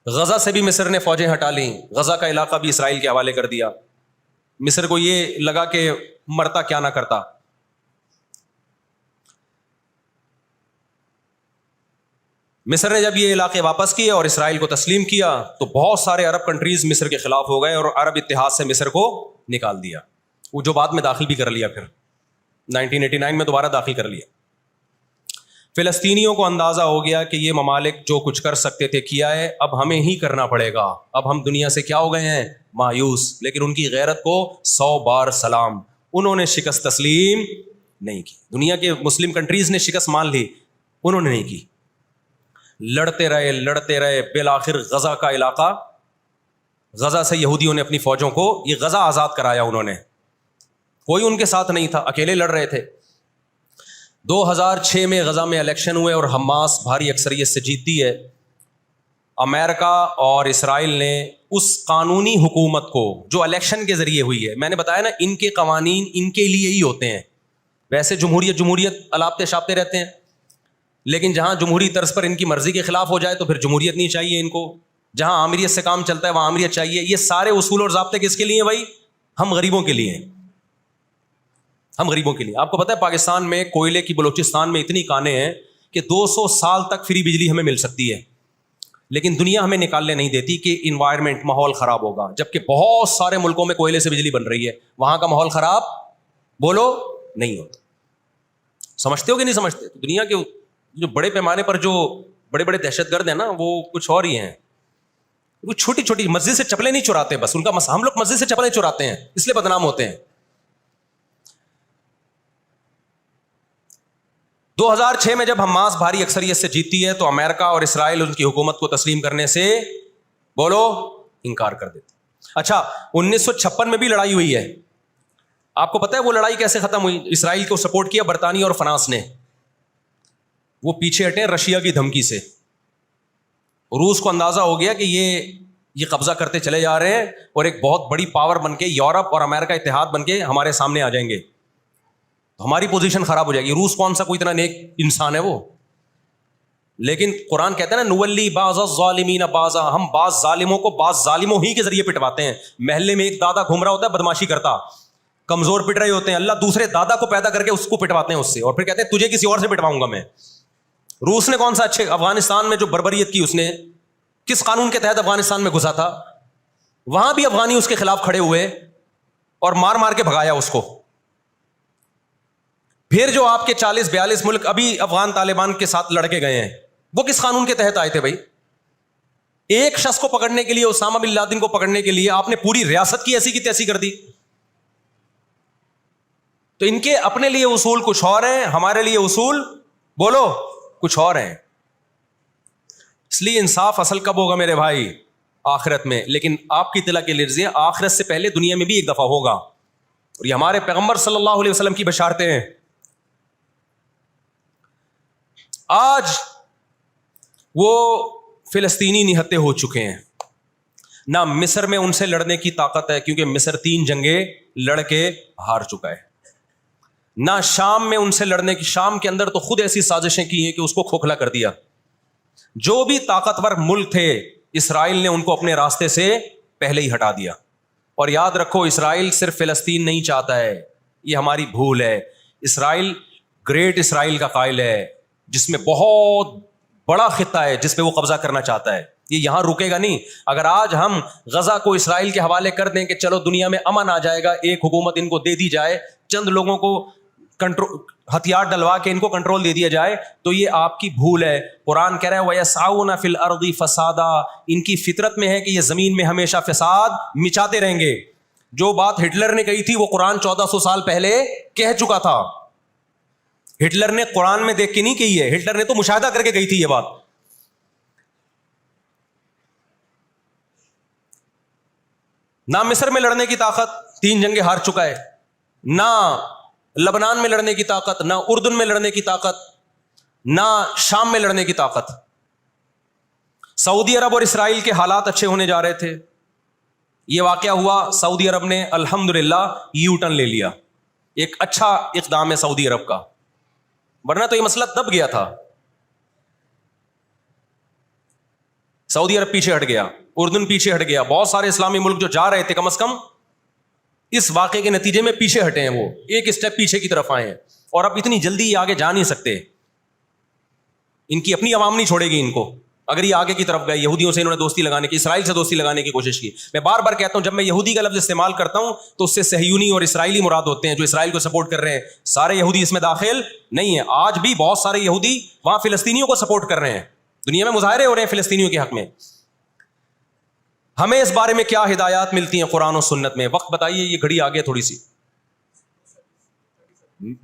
غزہ سے بھی مصر نے فوجیں ہٹا لیں, غزہ کا علاقہ بھی اسرائیل کے حوالے کر دیا. مصر کو یہ لگا کہ مرتا کیا نہ کرتا. مصر نے جب یہ علاقے واپس کیے اور اسرائیل کو تسلیم کیا تو بہت سارے عرب کنٹریز مصر کے خلاف ہو گئے اور عرب اتحاد سے مصر کو نکال دیا. وہ جو بعد میں داخل بھی کر لیا, پھر 1989 میں دوبارہ داخل کر لیا. فلسطینیوں کو اندازہ ہو گیا کہ یہ ممالک جو کچھ کر سکتے تھے کیا ہے, اب ہمیں ہی کرنا پڑے گا. اب ہم دنیا سے کیا ہو گئے ہیں؟ مایوس. لیکن ان کی غیرت کو 100 بار سلام, انہوں نے شکست تسلیم نہیں کی. دنیا کے مسلم کنٹریز نے شکست مان لی, انہوں نے نہیں کی. لڑتے رہے بالآخر غزہ کا علاقہ، غزہ سے یہودیوں نے اپنی فوجوں کو یہ غزہ آزاد کرایا، انہوں نے، کوئی ان کے ساتھ نہیں تھا، اکیلے لڑ رہے تھے۔ 2006 میں غزہ میں الیکشن ہوئے اور حماس بھاری اکثریت سے جیتتی ہے۔ امریکہ اور اسرائیل نے اس قانونی حکومت کو جو الیکشن کے ذریعے ہوئی ہے، میں نے بتایا نا ان کے قوانین ان کے لیے ہی ہوتے ہیں، ویسے جمہوریت الاپتے شاپتے رہتے ہیں، لیکن جہاں جمہوری طرز پر ان کی مرضی کے خلاف ہو جائے تو پھر جمہوریت نہیں چاہیے ان کو، جہاں آمریت سے کام چلتا ہے وہاں آمریت چاہیے۔ یہ سارے اصول اور ضابطے کس کے لیے ہیں بھائی؟ ہم غریبوں کے لیے ہیں، ہم غریبوں کے لیے۔ آپ کو پتہ ہے پاکستان میں کوئلے کی بلوچستان میں اتنی کانیں ہیں کہ 200 سال تک فری بجلی ہمیں مل سکتی ہے، لیکن دنیا ہمیں نکالنے نہیں دیتی کہ انوائرمنٹ، ماحول خراب ہوگا، جبکہ بہت سارے ملکوں میں کوئلے سے بجلی بن رہی ہے، وہاں کا ماحول خراب بولو نہیں ہوتا۔ سمجھتے ہو کہ نہیں سمجھتے؟ دنیا کے جو بڑے پیمانے پر جو بڑے بڑے دہشت گرد ہیں نا، وہ کچھ اور ہی ہیں، وہ چھوٹی چھوٹی مسجد سے چپلیں نہیں چراتے، بس ان کا ہم لوگ مسجد سے چپلیں چراتے ہیں اس لیے بدنام ہوتے ہیں۔ 2006 میں جب حماس بھاری اکثریت سے جیتتی ہے تو امریکہ اور اسرائیل ان کی حکومت کو تسلیم کرنے سے بولو انکار کر دیتے۔ اچھا 1956 میں بھی لڑائی ہوئی ہے، آپ کو پتہ ہے وہ لڑائی کیسے ختم ہوئی؟ اسرائیل کو سپورٹ کیا برطانیہ اور فرانس نے، وہ پیچھے ہٹے رشیا کی دھمکی سے۔ روس کو اندازہ ہو گیا کہ یہ قبضہ کرتے چلے جا رہے ہیں اور ایک بہت بڑی پاور بن کے یورپ اور امریکہ اتحاد بن کے ہمارے سامنے آ جائیں گے، تو ہماری پوزیشن خراب ہو جائے گی۔ روس کون سا کوئی اتنا نیک انسان ہے وہ، لیکن قرآن کہتا ہے نا نولی بعض الظالمین بعضا، ہم بعض ظالموں کو بعض ظالموں ہی کے ذریعے پٹواتے ہیں۔ محلے میں ایک دادا گھوم رہا ہوتا ہے بدماشی کرتا، کمزور پٹ رہے ہوتے ہیں، اللہ دوسرے دادا کو پیدا کر کے اس کو پٹواتے ہیں اس سے، اور پھر کہتے ہیں تجھے کسی اور سے پٹواؤں گا میں۔ روس نے کون سا اچھے افغانستان میں جو بربریت کی، اس نے کس قانون کے تحت افغانستان میں گھسا تھا؟ وہاں بھی افغانی اس کے خلاف کھڑے ہوئے اور مار مار کے بھگایا اس کو۔ پھر جو آپ کے 40-42 ملک ابھی افغان طالبان کے ساتھ لڑ کے گئے ہیں، وہ کس قانون کے تحت آئے تھے بھائی؟ ایک شخص کو پکڑنے کے لیے، اسامہ بن لادن کو پکڑنے کے لیے آپ نے پوری ریاست کی ایسی کی تیسی کر دی۔ تو ان کے اپنے لیے اصول کچھ اور ہیں، ہمارے لیے اصول بولو کچھ اور ہیں۔ اس لیے انصاف اصل کب ہوگا میرے بھائی؟ آخرت میں۔ لیکن آپ کی اطلاع کے لیے آخرت سے پہلے دنیا میں بھی ایک دفعہ ہوگا، اور یہ ہمارے پیغمبر صلی اللہ علیہ وسلم کی بشارتیں ہیں۔ آج وہ فلسطینی نہتے ہو چکے ہیں، نہ مصر میں ان سے لڑنے کی طاقت ہے کیونکہ مصر 3 جنگیں لڑ کے ہار چکا ہے، نہ شام میں ان سے لڑنے کی، شام کے اندر تو خود ایسی سازشیں کی ہیں کہ اس کو کھوکھلا کر دیا۔ جو بھی طاقتور ملک تھے اسرائیل نے ان کو اپنے راستے سے پہلے ہی ہٹا دیا۔ اور یاد رکھو اسرائیل صرف فلسطین نہیں چاہتا ہے، یہ ہماری بھول ہے۔ اسرائیل گریٹ اسرائیل کا قائل ہے، جس میں بہت بڑا خطہ ہے جس پہ وہ قبضہ کرنا چاہتا ہے، یہ یہاں رکے گا نہیں۔ اگر آج ہم غزہ کو اسرائیل کے حوالے کر دیں کہ چلو دنیا میں امن آ جائے گا، ایک حکومت ان کو دے دی جائے، چند لوگوں کو ہتھیار ڈلوا کے ان کو کنٹرول دے دیا جائے، تو یہ آپ کی بھول ہے۔ قرآن کہہ رہا ہے وَيَسْعَوْنَ فِي الْأَرْضِ فَسَادًا، ان کی فطرت میں ہے کہ یہ زمین میں ہمیشہ فساد مچاتے رہیں گے۔ جو بات ہٹلر نے کہی تھی وہ قرآن 1400 سال پہلے کہہ چکا تھا۔ ہٹلر نے قرآن میں دیکھ کے نہیں کہی ہے، ہٹلر نے تو مشاہدہ کر کے کہی تھی یہ بات۔ نہ مصر میں لڑنے کی طاقت، 3 جنگیں ہار چکا ہے، نہ لبنان میں لڑنے کی طاقت، نہ اردن میں لڑنے کی طاقت، نہ شام میں لڑنے کی طاقت۔ سعودی عرب اور اسرائیل کے حالات اچھے ہونے جا رہے تھے، یہ واقعہ ہوا، سعودی عرب نے الحمدللہ یو ٹرن لے لیا، ایک اچھا اقدام ہے سعودی عرب کا، ورنہ تو یہ مسئلہ دب گیا تھا۔ سعودی عرب پیچھے ہٹ گیا، اردن پیچھے ہٹ گیا، بہت سارے اسلامی ملک جو جا رہے تھے کم از کم اس واقعے کے نتیجے میں پیچھے ہٹے ہیں، وہ ایک اسٹیپ پیچھے کی طرف آئے ہیں، اور اب اتنی جلدی یہ آگے جا نہیں سکتے، ان کی اپنی عوام نہیں چھوڑے گی ان کو۔ اگر یہ آگے کی طرف گئے، یہودیوں سے انہوں نے دوستی لگانے کی، اسرائیل سے دوستی لگانے کی کوشش کی۔ میں بار بار کہتا ہوں جب میں یہودی کا لفظ استعمال کرتا ہوں تو اس سے صہیونی اور اسرائیلی مراد ہوتے ہیں، جو اسرائیل کو سپورٹ کر رہے ہیں۔ سارے یہودی اس میں داخل نہیں ہیں، آج بھی بہت سارے یہودی وہاں فلسطینیوں کو سپورٹ کر رہے ہیں، دنیا میں مظاہرے ہو رہے ہیں فلسطینیوں کے حق میں۔ ہمیں اس بارے میں کیا ہدایات ملتی ہیں قرآن و سنت میں؟ وقت بتائیے، یہ گھڑی آگے تھوڑی سی،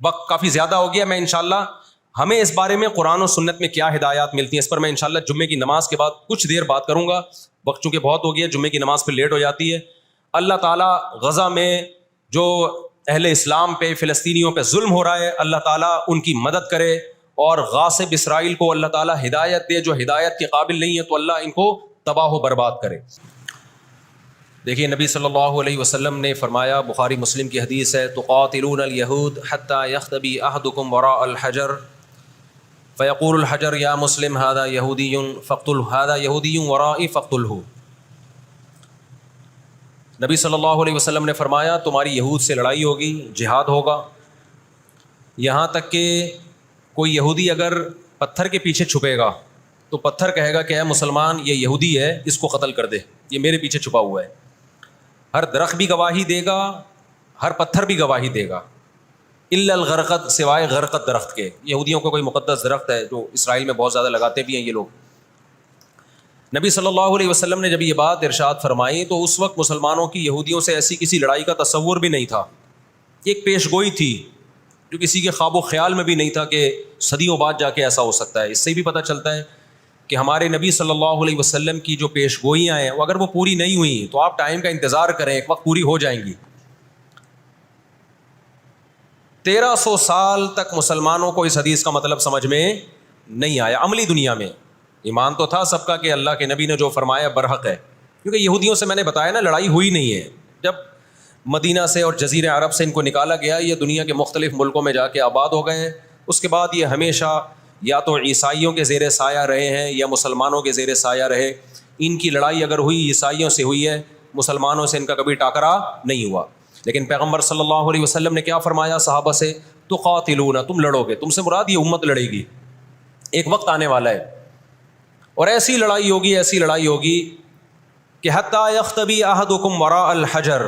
وقت کافی زیادہ ہو گیا، میں انشاءاللہ ہمیں اس بارے میں قرآن و سنت میں کیا ہدایات ملتی ہیں، اس پر میں انشاءاللہ جمعے کی نماز کے بعد کچھ دیر بات کروں گا. وقت چونکہ بہت ہو گیا، جمعے کی نماز پہ لیٹ ہو جاتی ہے. اللہ تعالیٰ غزہ میں جو اہل اسلام پہ، فلسطینیوں پہ ظلم ہو رہا ہے، اللہ تعالیٰ ان کی مدد کرے، اور غاصب اسرائیل کو اللہ تعالیٰ ہدایت دے، جو ہدایت کے قابل نہیں ہے تو اللہ ان کو تباہ و برباد کرے. دیکھیے نبی صلی اللہ علیہ وسلم نے فرمایا، بخاری مسلم کی حدیث ہے، تقاتلون الیہود حتی یختبی احدکم وراء الحجر فیقول الحجر یا مسلم ھذا یہودی فاقتلہ، ھذا یہودی ورائی فاقتلہ. نبی صلی اللہ علیہ وسلم نے فرمایا تمہاری یہود سے لڑائی ہوگی، جہاد ہوگا، یہاں تک کہ کوئی یہودی اگر پتھر کے پیچھے چھپے گا تو پتھر کہے گا کہ اے مسلمان یہ یہودی ہے، اس کو قتل کر دے، یہ میرے پیچھے چھپا ہوا ہے. ہر درخت بھی گواہی دے گا، ہر پتھر بھی گواہی دے گا، الا الغرقد، سوائے غرقد درخت کے. یہودیوں کا کوئی مقدس درخت ہے جو اسرائیل میں بہت زیادہ لگاتے بھی ہیں یہ لوگ. نبی صلی اللہ علیہ وسلم نے جب یہ بات ارشاد فرمائی تو اس وقت مسلمانوں کی یہودیوں سے ایسی کسی لڑائی کا تصور بھی نہیں تھا. ایک پیش گوئی تھی جو کسی کے خواب و خیال میں بھی نہیں تھا کہ صدیوں بعد جا کے ایسا ہو سکتا ہے. اس سے بھی پتہ چلتا ہے کہ ہمارے نبی صلی اللہ علیہ وسلم کی جو پیش گوئیاں ہیں وہ اگر وہ پوری نہیں ہوئیں تو آپ ٹائم کا انتظار کریں، ایک وقت پوری ہو جائیں گی. 1300 سال تک مسلمانوں کو اس حدیث کا مطلب سمجھ میں نہیں آیا. عملی دنیا میں ایمان تو تھا سب کا کہ اللہ کے نبی نے جو فرمایا برحق ہے، کیونکہ یہودیوں سے میں نے بتایا نا لڑائی ہوئی نہیں ہے. جب مدینہ سے اور جزیرہ عرب سے ان کو نکالا گیا، یہ دنیا کے مختلف ملکوں میں جا کے آباد ہو گئے ہیں. اس کے بعد یہ ہمیشہ یا تو عیسائیوں کے زیر سایہ رہے ہیں یا مسلمانوں کے زیر سایہ رہے. ان کی لڑائی اگر ہوئی عیسائیوں سے ہوئی ہے، مسلمانوں سے ان کا کبھی ٹاکرا نہیں ہوا. لیکن پیغمبر صلی اللہ علیہ وسلم نے کیا فرمایا صحابہ سے؟ تقاتلون، تم لڑو گے. تم سے مراد یہ امت لڑے گی. ایک وقت آنے والا ہے اور ایسی لڑائی ہوگی، ایسی لڑائی ہوگی کہ حتی یختبی احدکم وراء الحجر،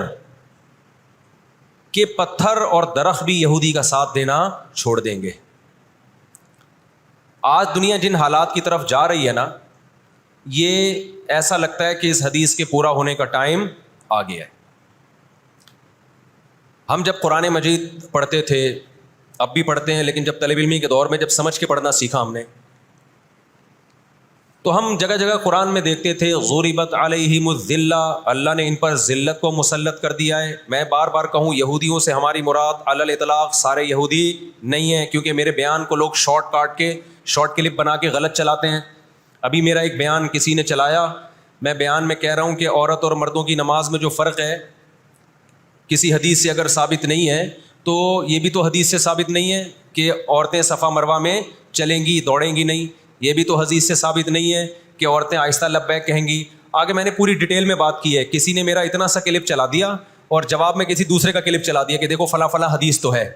کہ پتھر اور درخت بھی یہودی کا ساتھ دینا چھوڑ دیں گے. آج دنیا جن حالات کی طرف جا رہی ہے نا، یہ ایسا لگتا ہے کہ اس حدیث کے پورا ہونے کا ٹائم آ گیا ہے. ہم جب قرآن مجید پڑھتے تھے، اب بھی پڑھتے ہیں، لیکن جب طالب علمی کے دور میں جب سمجھ کے پڑھنا سیکھا ہم نے، تو ہم جگہ جگہ قرآن میں دیکھتے تھے ضربت علیہم الذلہ، اللہ نے ان پر ذلت کو مسلط کر دیا ہے. میں بار بار کہوں یہودیوں سے ہماری مراد علی الاطلاق سارے یہودی نہیں ہیں، کیونکہ میرے بیان کو لوگ شارٹ کلپ بنا کے غلط چلاتے ہیں. ابھی میرا ایک بیان کسی نے چلایا، میں بیان میں کہہ رہا ہوں کہ عورت اور مردوں کی نماز میں جو فرق ہے کسی حدیث سے اگر ثابت نہیں ہے تو یہ بھی تو حدیث سے ثابت نہیں ہے کہ عورتیں صفا مروہ میں چلیں گی، دوڑیں گی نہیں. یہ بھی تو حدیث سے ثابت نہیں ہے کہ عورتیں آہستہ لبیک کہیں گی. آگے میں نے پوری ڈیٹیل میں بات کی ہے. کسی نے میرا اتنا سا کلپ چلا دیا اور جواب میں کسی دوسرے کا کلپ چلا دیا کہ دیکھو فلاں فلاں حدیث تو ہے،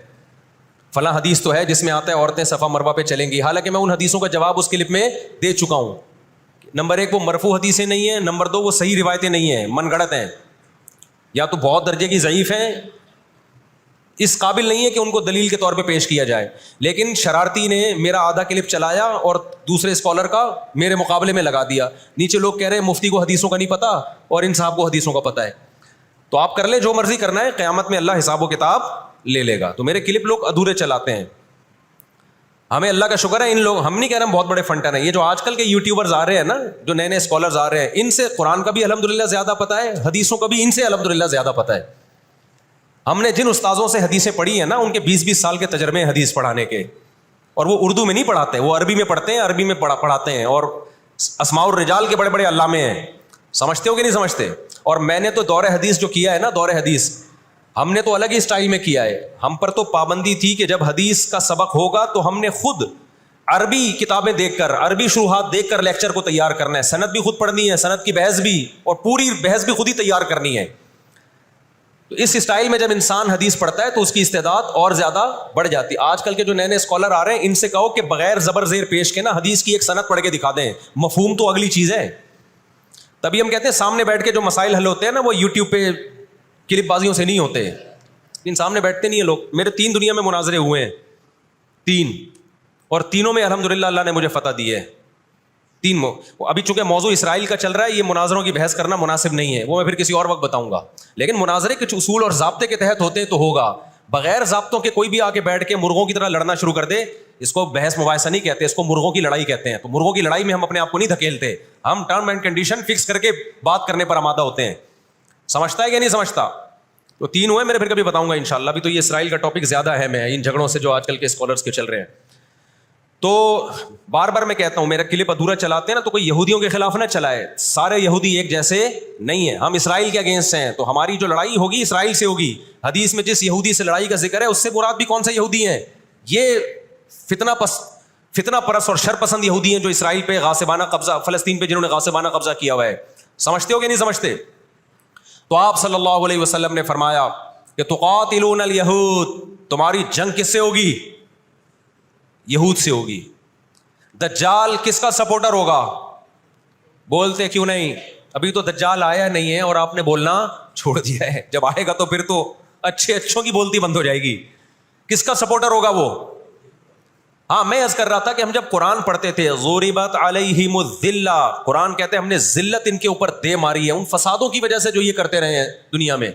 فلاں حدیث تو ہے جس میں آتا ہے عورتیں صفا مروہ پہ چلیں گی. حالانکہ میں ان حدیثوں کا جواب اس کلپ میں دے چکا ہوں. نمبر 1 وہ مرفوع حدیثیں نہیں ہیں، نمبر 2 وہ صحیح روایتیں نہیں ہیں، من گڑت ہیں، یا تو بہت درجے کی ضعیف ہیں، اس قابل نہیں ہے کہ ان کو دلیل کے طور پہ پیش کیا جائے. لیکن شرارتی نے میرا آدھا کلپ چلایا اور دوسرے اسکالر کا میرے مقابلے میں لگا دیا. نیچے لوگ کہہ رہے ہیں مفتی کو حدیثوں کا نہیں پتا اور ان صاحب کو حدیثوں کا پتہ ہے. تو آپ کر لیں جو مرضی کرنا ہے، قیامت میں اللہ حساب و کتاب لے لے گا. تو میرے کلپ لوگ ادھورے چلاتے ہیں. ہمیں اللہ کا شکر ہے، ان لوگ، ہم نہیں کہہ رہے ہم بہت بڑے فنٹر ہیں، یہ جو آج کل کے یوٹیوبرز آ رہے ہیں نا، جو نئے نئے اسکالرز آ رہے ہیں، ان سے قرآن کا بھی الحمدللہ زیادہ پتہ ہے، حدیثوں کا بھی ان سے الحمدللہ زیادہ پتہ ہے. ہم نے جن استاذوں سے حدیثیں پڑھی ہیں نا، ان کے 20-20 سال کے تجربے حدیث پڑھانے کے، اور وہ اردو میں نہیں پڑھاتے، وہ عربی میں پڑھتے ہیں، عربی میں پڑھاتے ہیں، اور اسماء الرجال کے بڑے بڑے علامے ہیں. سمجھتے ہو کہ نہیں سمجھتے؟ اور میں نے تو دور حدیث جو کیا ہے نا، دور حدیث ہم نے تو الگ ہی سٹائل میں کیا ہے. ہم پر تو پابندی تھی کہ جب حدیث کا سبق ہوگا تو ہم نے خود عربی کتابیں دیکھ کر، عربی شروحات دیکھ کر لیکچر کو تیار کرنا ہے. سند بھی خود پڑھنی ہے، سند کی بحث بھی، اور پوری بحث بھی خود ہی تیار کرنی ہے. تو اس اسٹائل میں جب انسان حدیث پڑھتا ہے تو اس کی استعداد اور زیادہ بڑھ جاتی ہے. آج کل کے جو نئے نئے اسکالر آ رہے ہیں، ان سے کہو کہ بغیر زبر زیر پیش کے نا حدیث کی ایک سند پڑھ کے دکھا دیں. مفہوم تو اگلی چیز ہے. تبھی ہم کہتے ہیں سامنے بیٹھ کے جو مسائل حل ہوتے ہیں نا، وہ یوٹیوب پہ کلپ بازیوں سے نہیں ہوتے. ان سامنے بیٹھتے نہیں ہیں لوگ. میرے 3 دنیا میں مناظرے ہوئے ہیں، 3، اور تینوں میں الحمدللہ اللہ نے مجھے فتح دی ہے. 3 ابھی چونکہ موضوع اسرائیل کا چل رہا ہے، یہ مناظروں کی بحث کرنا مناسب نہیں ہے، وہ میں پھر کسی اور وقت بتاؤں گا. لیکن مناظرے کچھ اصول اور ضابطے کے تحت ہوتے ہیں تو ہوگا. بغیر ضابطوں کے کوئی بھی آ کے بیٹھ کے مرغوں کی طرح لڑنا شروع کر دے، اس کو بحث مباحثہ نہیں کہتے، اس کو مرغوں کی لڑائی کہتے ہیں. تو مرغوں کی لڑائی میں ہم اپنے آپ کو نہیں دھکیلتے، ہم ٹرم اینڈ کنڈیشن فکس کر کے بات کرنے پر آمادہ ہوتے ہیں. سمجھتا ہے کہ نہیں سمجھتا؟ تو 3 ہوئے میرے، پھر کبھی بتاؤں گا انشاءاللہ. ابھی تو یہ اسرائیل کا ٹاپک زیادہ اہم ہے ان جھگڑوں سے جو آج کل کے اسکالرس کے چل رہے ہیں. تو بار بار میں کہتا ہوں، میرا کلپ ادھورا چلاتے ہیں نا تو کوئی یہودیوں کے خلاف نہ چلائے. سارے یہودی ایک جیسے نہیں ہیں، ہم اسرائیل کے اگینسٹ ہیں، تو ہماری جو لڑائی ہوگی اسرائیل سے ہوگی. حدیث میں جس یہودی سے لڑائی کا ذکر ہے اس سے مراد بھی کون سے یہودی ہیں؟ یہ فتنہ پرست اور شر پسند یہودی ہیں جو اسرائیل پہ غاصبانہ قبضہ، فلسطین پہ جنہوں نے غاصبانہ قبضہ کیا ہوا ہے. سمجھتے ہو کہ نہیں سمجھتے؟ تو آپ صلی اللہ علیہ وسلم نے فرمایا کہ تقاتلون الیہود، تمہاری جنگ کس سے ہوگی؟ یہود سے ہوگی. دجال کس کا سپورٹر ہوگا؟ بولتے کیوں نہیں؟ ابھی تو دجال آیا نہیں ہے اور آپ نے بولنا چھوڑ دیا ہے. جب آئے گا تو پھر تو اچھوں کی بولتی بند ہو جائے گی. کس کا سپورٹر ہوگا وہ؟ ہاں، میں عرض کر رہا تھا کہ ہم جب قرآن پڑھتے تھے ضربت علیہم الذلہ، قرآن کہتے ہیں ہم نے ذلت ان کے اوپر دے ماری ہے ان فسادوں کی وجہ سے جو یہ کرتے رہے ہیں دنیا میں،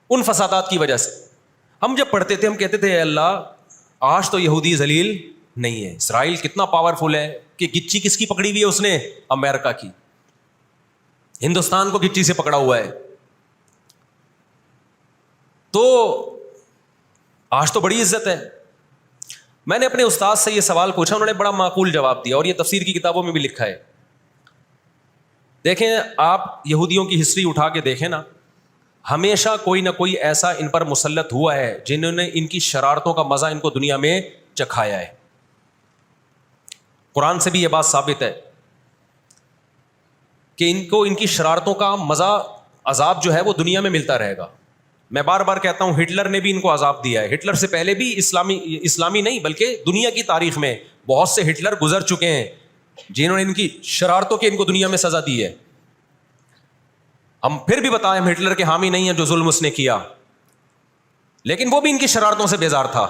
ان فسادات کی وجہ سے. ہم جب پڑھتے تھے ہم کہتے تھے اے اللہ آج تو یہودی ذلیل نہیں ہے. اسرائیل کتنا پاورفل ہے کہ گچی کس کی پکڑی ہوئی ہے؟ اس نے امریکہ کی. ہندوستان کو گچی سے پکڑا ہوا ہے. تو آج تو بڑی عزت ہے. میں نے اپنے استاد سے یہ سوال پوچھا، انہوں نے بڑا معقول جواب دیا اور یہ تفسیر کی کتابوں میں بھی لکھا ہے. دیکھیں آپ یہودیوں کی ہسٹری اٹھا کے دیکھیں نا، ہمیشہ کوئی نہ کوئی ایسا ان پر مسلط ہوا ہے جنہوں نے ان کی شرارتوں کا مزہ ان کو دنیا میں چکھایا ہے. قرآن سے بھی یہ بات ثابت ہے کہ ان کو ان کی شرارتوں کا مزہ، عذاب جو ہے وہ دنیا میں ملتا رہے گا. میں بار بار کہتا ہوں ہٹلر نے بھی ان کو عذاب دیا ہے. ہٹلر سے پہلے بھی اسلامی نہیں بلکہ دنیا کی تاریخ میں بہت سے ہٹلر گزر چکے ہیں جنہوں نے ان کی شرارتوں کے ان کو دنیا میں سزا دی ہے. ہم پھر بھی بتائیں ہم ہٹلر کے حامی نہیں ہیں جو ظلم اس نے کیا، لیکن وہ بھی ان کی شرارتوں سے بیزار تھا.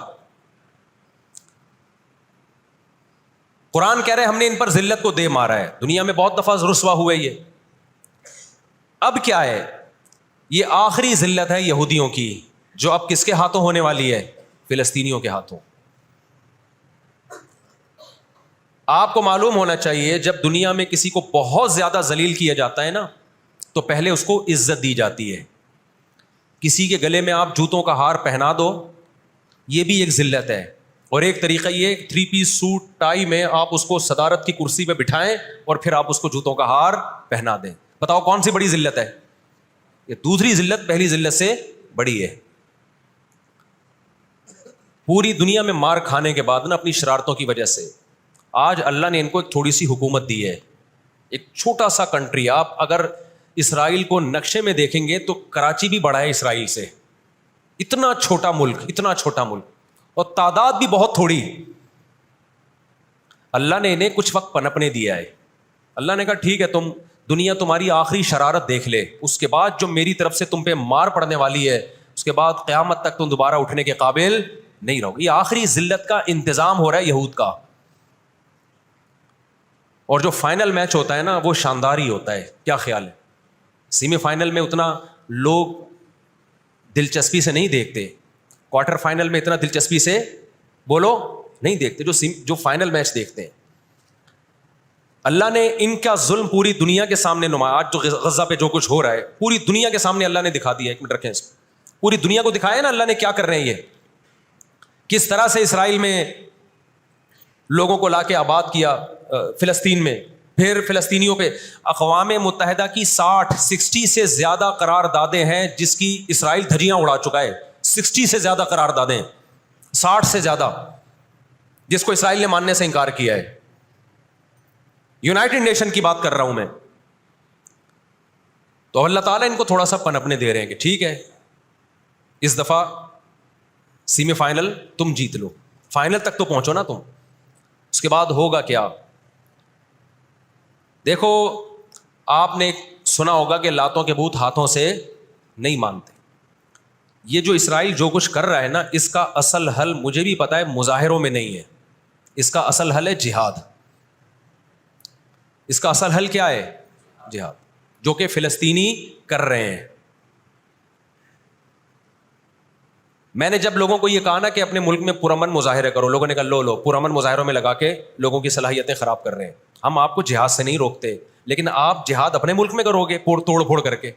قرآن کہہ رہے ہم نے ان پر ذلت کو دے مارا ہے. دنیا میں بہت دفعہ رسوا ہوئے یہ. اب کیا ہے؟ یہ آخری ذلت ہے یہودیوں کی جو اب کس کے ہاتھوں ہونے والی ہے؟ فلسطینیوں کے ہاتھوں. آپ کو معلوم ہونا چاہیے جب دنیا میں کسی کو بہت زیادہ ذلیل کیا جاتا ہے نا تو پہلے اس کو عزت دی جاتی ہے. کسی کے گلے میں آپ جوتوں کا ہار پہنا دو، یہ بھی ایک ذلت ہے. اور ایک طریقہ یہ 3 پیس سوٹ ٹائی میں آپ اس کو صدارت کی کرسی پہ بٹھائیں اور پھر آپ اس کو جوتوں کا ہار پہنا دیں. بتاؤ کون سی بڑی ذلت ہے؟ یہ دوسری ذلت پہلی ذلت سے بڑی ہے. پوری دنیا میں مار کھانے کے بعد نا اپنی شرارتوں کی وجہ سے آج اللہ نے ان کو ایک تھوڑی سی حکومت دی ہے. ایک چھوٹا سا کنٹری. آپ اگر اسرائیل کو نقشے میں دیکھیں گے تو کراچی بھی بڑا ہے اسرائیل سے. اتنا چھوٹا ملک، اتنا چھوٹا ملک، اور تعداد بھی بہت تھوڑی. اللہ نے انہیں کچھ وقت پنپنے دیا ہے. اللہ نے کہا ٹھیک ہے تم دنیا تمہاری آخری شرارت دیکھ لے، اس کے بعد جو میری طرف سے تم پہ مار پڑنے والی ہے اس کے بعد قیامت تک تم دوبارہ اٹھنے کے قابل نہیں رہو. یہ آخری ذلت کا انتظام ہو رہا ہے یہود کا. اور جو فائنل میچ ہوتا ہے نا وہ شاندار ہی ہوتا ہے. کیا خیال ہے؟ سیمی فائنل میں اتنا لوگ دلچسپی سے نہیں دیکھتے، کوارٹر فائنل میں اتنا دلچسپی سے بولو نہیں دیکھتے جو فائنل میچ دیکھتے ہیں. اللہ نے ان کا ظلم پوری دنیا کے سامنے نمایا. آج جو غزہ پہ جو کچھ ہو رہا ہے پوری دنیا کے سامنے اللہ نے دکھا دیا. ایک منٹ رکھیں اس کو. پوری دنیا کو دکھایا نا اللہ نے کیا کر رہے ہیں یہ، کس طرح سے اسرائیل میں لوگوں کو لا کے آباد کیا فلسطین میں. پھر فلسطینیوں پہ اقوام متحدہ کی 60 سے زیادہ قراردادیں ہیں جس کی اسرائیل دھجیاں اڑا چکا ہے. 60 سے زیادہ قراردادیں، 60 سے زیادہ جس کو اسرائیل نے ماننے سے انکار کیا ہے. یونائٹڈ نیشن کی بات کر رہا ہوں میں. تو اللہ تعالیٰ ان کو تھوڑا سا پنپنے دے رہے ہیں کہ ٹھیک ہے اس دفعہ سیمی فائنل تم جیت لو، فائنل تک تو پہنچو نا تم، اس کے بعد ہوگا کیا. دیکھو آپ نے سنا ہوگا کہ لاتوں کے بت ہاتھوں سے نہیں مانتے. یہ جو اسرائیل جو کچھ کر رہا ہے نا اس کا اصل حل مجھے بھی پتا ہے مظاہروں میں نہیں ہے. اس کا اصل حل ہے جہاد. اس کا اصل حل کیا ہے؟ جہاد، جو کہ فلسطینی کر رہے ہیں. میں نے جب لوگوں کو یہ کہا نا کہ اپنے ملک میں پرامن مظاہرے کرو، لوگوں نے کہا لو پرامن مظاہروں میں لگا کے لوگوں کی صلاحیتیں خراب کر رہے ہیں. ہم آپ کو جہاد سے نہیں روکتے، لیکن آپ جہاد اپنے ملک میں کرو گے توڑ پھوڑ کر کے،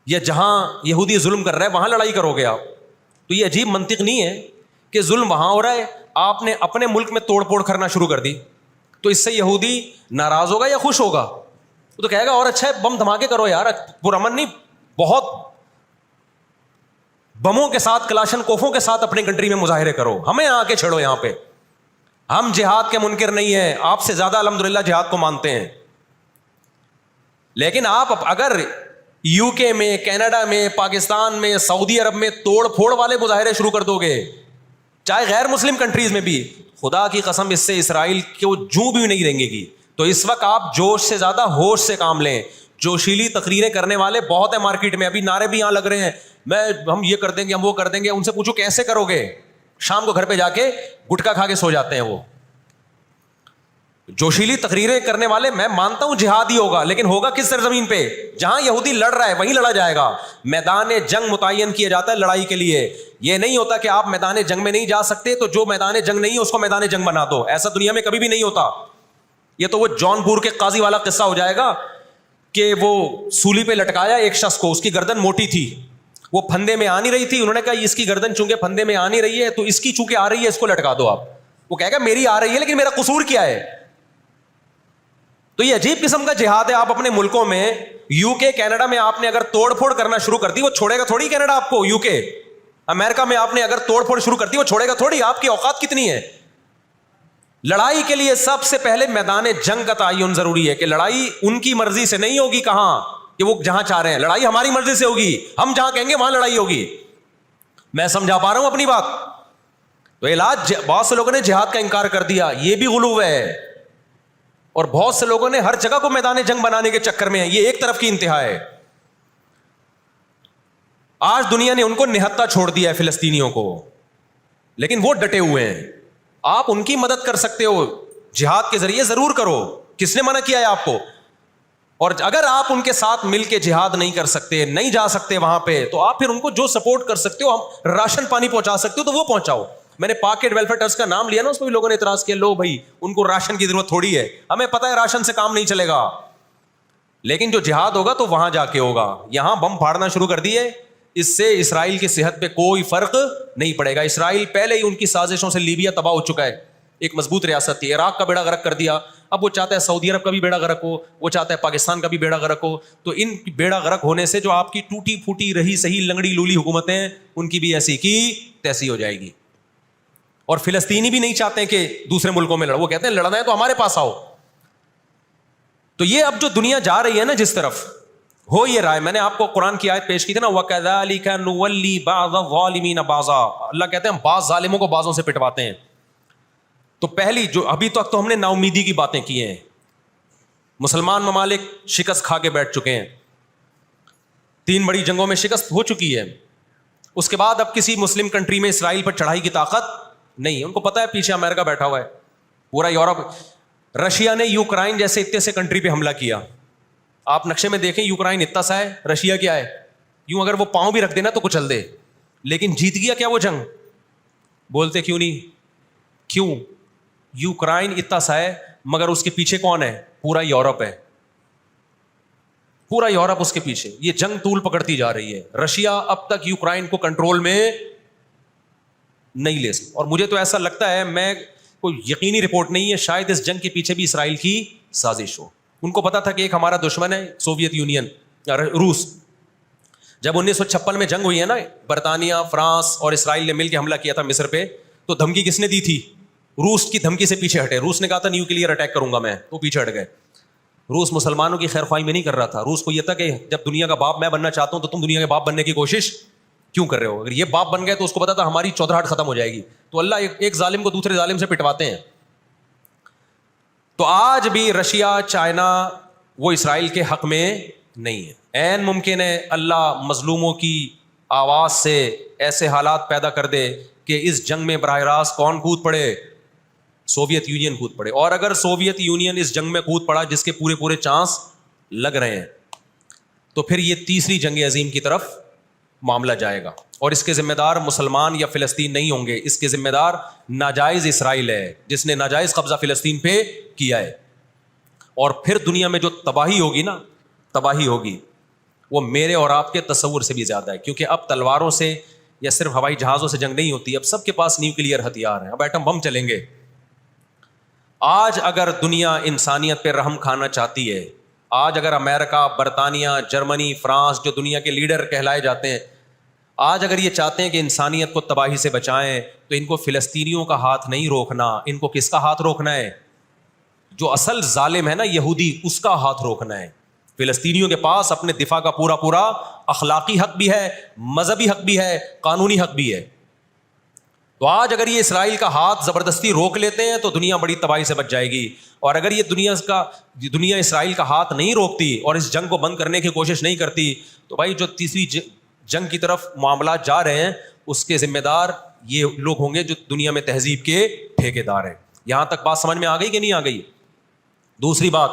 یا جہاں یہودی ظلم کر رہا ہے وہاں لڑائی کرو گے آپ. تو یہ عجیب منطق نہیں ہے کہ ظلم وہاں ہو رہا ہے، آپ نے اپنے ملک میں توڑ پھوڑ کرنا شروع کر دی، تو اس سے یہودی ناراض ہوگا یا خوش ہوگا؟ وہ تو کہے گا اور اچھا ہے بم دھماکے کرو یار، پرامن نہیں، بہت بموں کے ساتھ کلاشن کوفوں کے ساتھ اپنے کنٹری میں مظاہرے کرو، ہمیں آ کے چھڑو یہاں پہ. ہم جہاد کے منکر نہیں ہیں، آپ سے زیادہ الحمدللہ جہاد کو مانتے ہیں. لیکن آپ اگر یو کے میں، کینیڈا میں، پاکستان میں، سعودی عرب میں توڑ پھوڑ والے مظاہرے شروع کر دو گے، چاہے غیر مسلم کنٹریز میں بھی، خدا کی قسم اس سے اسرائیل کو جوں بھی نہیں رہیں گی. تو اس وقت آپ جوش سے زیادہ ہوش سے کام لیں. جوشیلی تقریریں کرنے والے بہت ہیں مارکیٹ میں، ابھی نعرے بھی یہاں لگ رہے ہیں، ہم یہ کر دیں گے، ہم وہ کر دیں گے. ان سے پوچھو کیسے کرو گے؟ شام کو گھر پہ جا کے گٹکا کھا کے سو جاتے ہیں وہ. جوشیلی تقریریں کرنے والے، میں مانتا ہوں جہاد ہی ہوگا، لیکن ہوگا کس سرزمین پہ؟ جہاں یہودی لڑ رہا ہے وہیں لڑا جائے گا. میدان جنگ متعین کیا جاتا ہے لڑائی کے لیے. یہ نہیں ہوتا کہ آپ میدان جنگ میں نہیں جا سکتے تو جو میدان جنگ نہیں ہے اس کو میدان جنگ بنا دو. ایسا دنیا میں کبھی بھی نہیں ہوتا. یہ تو وہ جون پور کے قاضی والا قصہ ہو جائے گا کہ وہ سولی پہ لٹکایا ایک شخص کو، اس کی گردن موٹی تھی، وہ پھندے میں آ نہیں رہی تھی. انہوں نے کہا اس کی گردن چونکہ پھندے میں آ نہیں رہی ہے تو اس کی چونکہ آ رہی ہے اس کو لٹکا دو آپ. وہ کہے گا میری آ رہی ہے لیکن میرا قصور کیا ہے؟ تو یہ عجیب قسم کا جہاد ہے. آپ اپنے ملکوں میں، یو کے، کینیڈا میں آپ نے اگر توڑ پھوڑ کرنا شروع کر دی، وہ چھوڑے گا تھوڑی کینیڈا آپ کو. یو کے، امریکہ میں آپ نے اگر توڑ پھوڑ شروع کر دی وہ چھوڑے گا تھوڑی. آپ کی اوقات کتنی ہے؟ لڑائی کے لیے سب سے پہلے میدان جنگ کا تعین ضروری ہے کہ لڑائی ان کی مرضی سے نہیں ہوگی، کہاں کہ وہ جہاں چاہ رہے ہیں، لڑائی ہماری مرضی سے ہوگی. ہم جہاں کہیں گے وہاں لڑائی ہوگی. میں سمجھا پا رہا ہوں اپنی بات؟ تو علاج، بہت سے لوگوں نے جہاد کا انکار کر دیا، یہ بھی غلو ہے. اور بہت سے لوگوں نے ہر جگہ کو میدان جنگ بنانے کے چکر میں ہیں. یہ ایک طرف کی انتہا ہے. آج دنیا نے ان کو نہتا چھوڑ دیا ہے، فلسطینیوں کو، لیکن وہ ڈٹے ہوئے ہیں. آپ ان کی مدد کر سکتے ہو جہاد کے ذریعے، ضرور کرو. کس نے منع کیا ہے آپ کو؟ اور اگر آپ ان کے ساتھ مل کے جہاد نہیں کر سکتے، نہیں جا سکتے وہاں پہ، تو آپ پھر ان کو جو سپورٹ کر سکتے ہو، ہم راشن پانی پہنچا سکتے ہو تو وہ پہنچاؤ. میں نے پاکٹ ویلفیئر ٹرسٹ کا نام لیا نا، اس پہ بھی لوگوں نے اعتراض کیا، لو بھائی ان کو راشن کی ضرورت تھوڑی ہے، ہمیں پتہ ہے راشن سے کام نہیں چلے گا. لیکن جو جہاد ہوگا تو وہاں جا کے ہوگا. یہاں بم پھاڑنا شروع کر دیے، اس سے اسرائیل کی صحت پہ کوئی فرق نہیں پڑے گا. اسرائیل پہلے ہی ان کی سازشوں سے لیبیا تباہ ہو چکا ہے، ایک مضبوط ریاست تھی. عراق کا بیڑا غرق کر دیا، اب وہ چاہتا ہے سعودی عرب کا بھی بیڑا غرق ہو، وہ چاہتا ہے پاکستان کا بھی بیڑا غرق ہو. تو ان بیڑا غرق ہونے سے جو آپ کی ٹوٹی پھوٹی رہی صحیح لنگڑی لولی حکومتیں، ان کی بھی ایسی کی تیسی ہو جائے گی. اور فلسطینی بھی نہیں چاہتے ہیں کہ دوسرے ملکوں میں لڑو، وہ کہتے ہیں لڑنا ہے تو ہمارے پاس آؤ. تو یہ اب جو دنیا جا رہی ہے نا جس طرف، ہو یہ رہا ہے. میں نے آپ کو قرآن کی آیت پیش کی تھی نا، وَكَذَلِكَ نُوَلِّي بَعْضَ الظَّالِمِينَ بَعْضًا. اللہ کہتے ہیں ہم بعض ظالموں کو بعضوں سے پٹواتے ہیں. تو پہلی جو ابھی تک تو ہم نے نا امیدی کی باتیں کی ہیں، مسلمان ممالک شکست کھا کے بیٹھ چکے ہیں، 3 بڑی جنگوں میں شکست ہو چکی ہے. اس کے بعد اب کسی مسلم کنٹری میں اسرائیل پر چڑھائی کی طاقت نہیں ہے. ان کو پتا ہے پیچھے امریکہ بیٹھا ہوا ہے، پورا یورپ. رشیا نے یوکرائن جیسے اتنے سے کنٹری پہ حملہ کیا. آپ نقشے میں دیکھیں، یوکرائن اتنا سا ہے، رشیا کیا ہے، یوں اگر وہ پاؤں بھی رکھ دینا تو کچل دے. لیکن جیت گیا کیا وہ جنگ؟ بولتے کیوں نہیں؟ کیوں؟ یوکرائن اتنا سا ہے مگر اس کے پیچھے کون ہے؟ پورا یورپ ہے، پورا یورپ اس کے پیچھے. یہ جنگ طول پکڑتی جا رہی ہے. رشیا اب تک یوکرائن کو کنٹرول میں نہیں لے سکتا. اور مجھے تو ایسا لگتا ہے، میں کوئی یقینی رپورٹ نہیں ہے، شاید اس جنگ کے پیچھے بھی اسرائیل کی سازش ہو. ان کو پتا تھا کہ ایک ہمارا دشمن ہے سوویت یونین، روس. جب 1956 میں جنگ ہوئی ہے نا، برطانیہ، فرانس اور اسرائیل نے مل کے حملہ کیا تھا مصر پہ، تو دھمکی کس نے دی تھی؟ روس کی دھمکی سے پیچھے ہٹے. روس نے کہا تھا نیوکلیئر اٹیک کروں گا میں، تو پیچھے ہٹ گئے. روس مسلمانوں کی خیر خواہی میں نہیں کر رہا تھا. روس کو یہ تھا کہ جب دنیا کا باپ میں بننا چاہتا ہوں تو تم دنیا کے باپ بننے کی کوشش کیوں کر رہے ہو؟ اگر یہ باپ بن گئے تو اس کو پتا تھا ہماری چودراہٹ ختم ہو جائے گی. تو اللہ ایک ظالم کو دوسرے ظالم سے پٹواتے ہیں. تو آج بھی رشیا، چائنا، وہ اسرائیل کے حق میں نہیں ہے. عین ممکن ہے اللہ مظلوموں کی آواز سے ایسے حالات پیدا کر دے کہ اس جنگ میں براہ راست کون کود پڑے؟ سوویت یونین کود پڑے. اور اگر سوویت یونین اس جنگ میں کود پڑا، جس کے پورے چانس لگ رہے ہیں، تو پھر یہ تیسری جنگ عظیم کی طرف معاملہ جائے گا. اور اس کے ذمہ دار مسلمان یا فلسطین نہیں ہوں گے، اس کے ذمہ دار ناجائز اسرائیل ہے جس نے ناجائز قبضہ فلسطین پہ کیا ہے. اور پھر دنیا میں جو تباہی ہوگی نا، تباہی ہوگی وہ میرے اور آپ کے تصور سے بھی زیادہ ہے، کیونکہ اب تلواروں سے یا صرف ہوائی جہازوں سے جنگ نہیں ہوتی، اب سب کے پاس نیوکلیئر ہتھیار ہیں، اب ایٹم بم چلیں گے. آج اگر دنیا انسانیت پہ رحم کھانا چاہتی ہے، آج اگر امریکہ، برطانیہ، جرمنی، فرانس جو دنیا کے لیڈر کہلائے جاتے ہیں، آج اگر یہ چاہتے ہیں کہ انسانیت کو تباہی سے بچائیں تو ان کو فلسطینیوں کا ہاتھ نہیں روکنا، ان کو کس کا ہاتھ روکنا ہے؟ جو اصل ظالم ہے نا یہودی، اس کا ہاتھ روکنا ہے. فلسطینیوں کے پاس اپنے دفاع کا پورا پورا اخلاقی حق بھی ہے، مذہبی حق بھی ہے، قانونی حق بھی ہے. تو آج اگر یہ اسرائیل کا ہاتھ زبردستی روک لیتے ہیں تو دنیا بڑی تباہی سے بچ جائے گی. اور اگر یہ دنیا اسرائیل کا ہاتھ نہیں روکتی اور اس جنگ کو بند کرنے کی کوشش نہیں کرتی تو بھائی جو تیسری جنگ کی طرف معاملات جا رہے ہیں اس کے ذمہ دار یہ لوگ ہوں گے جو دنیا میں تہذیب کے ٹھیکیدار ہیں. یہاں تک بات سمجھ میں آ گئی کہ نہیں آ گئی؟ دوسری بات،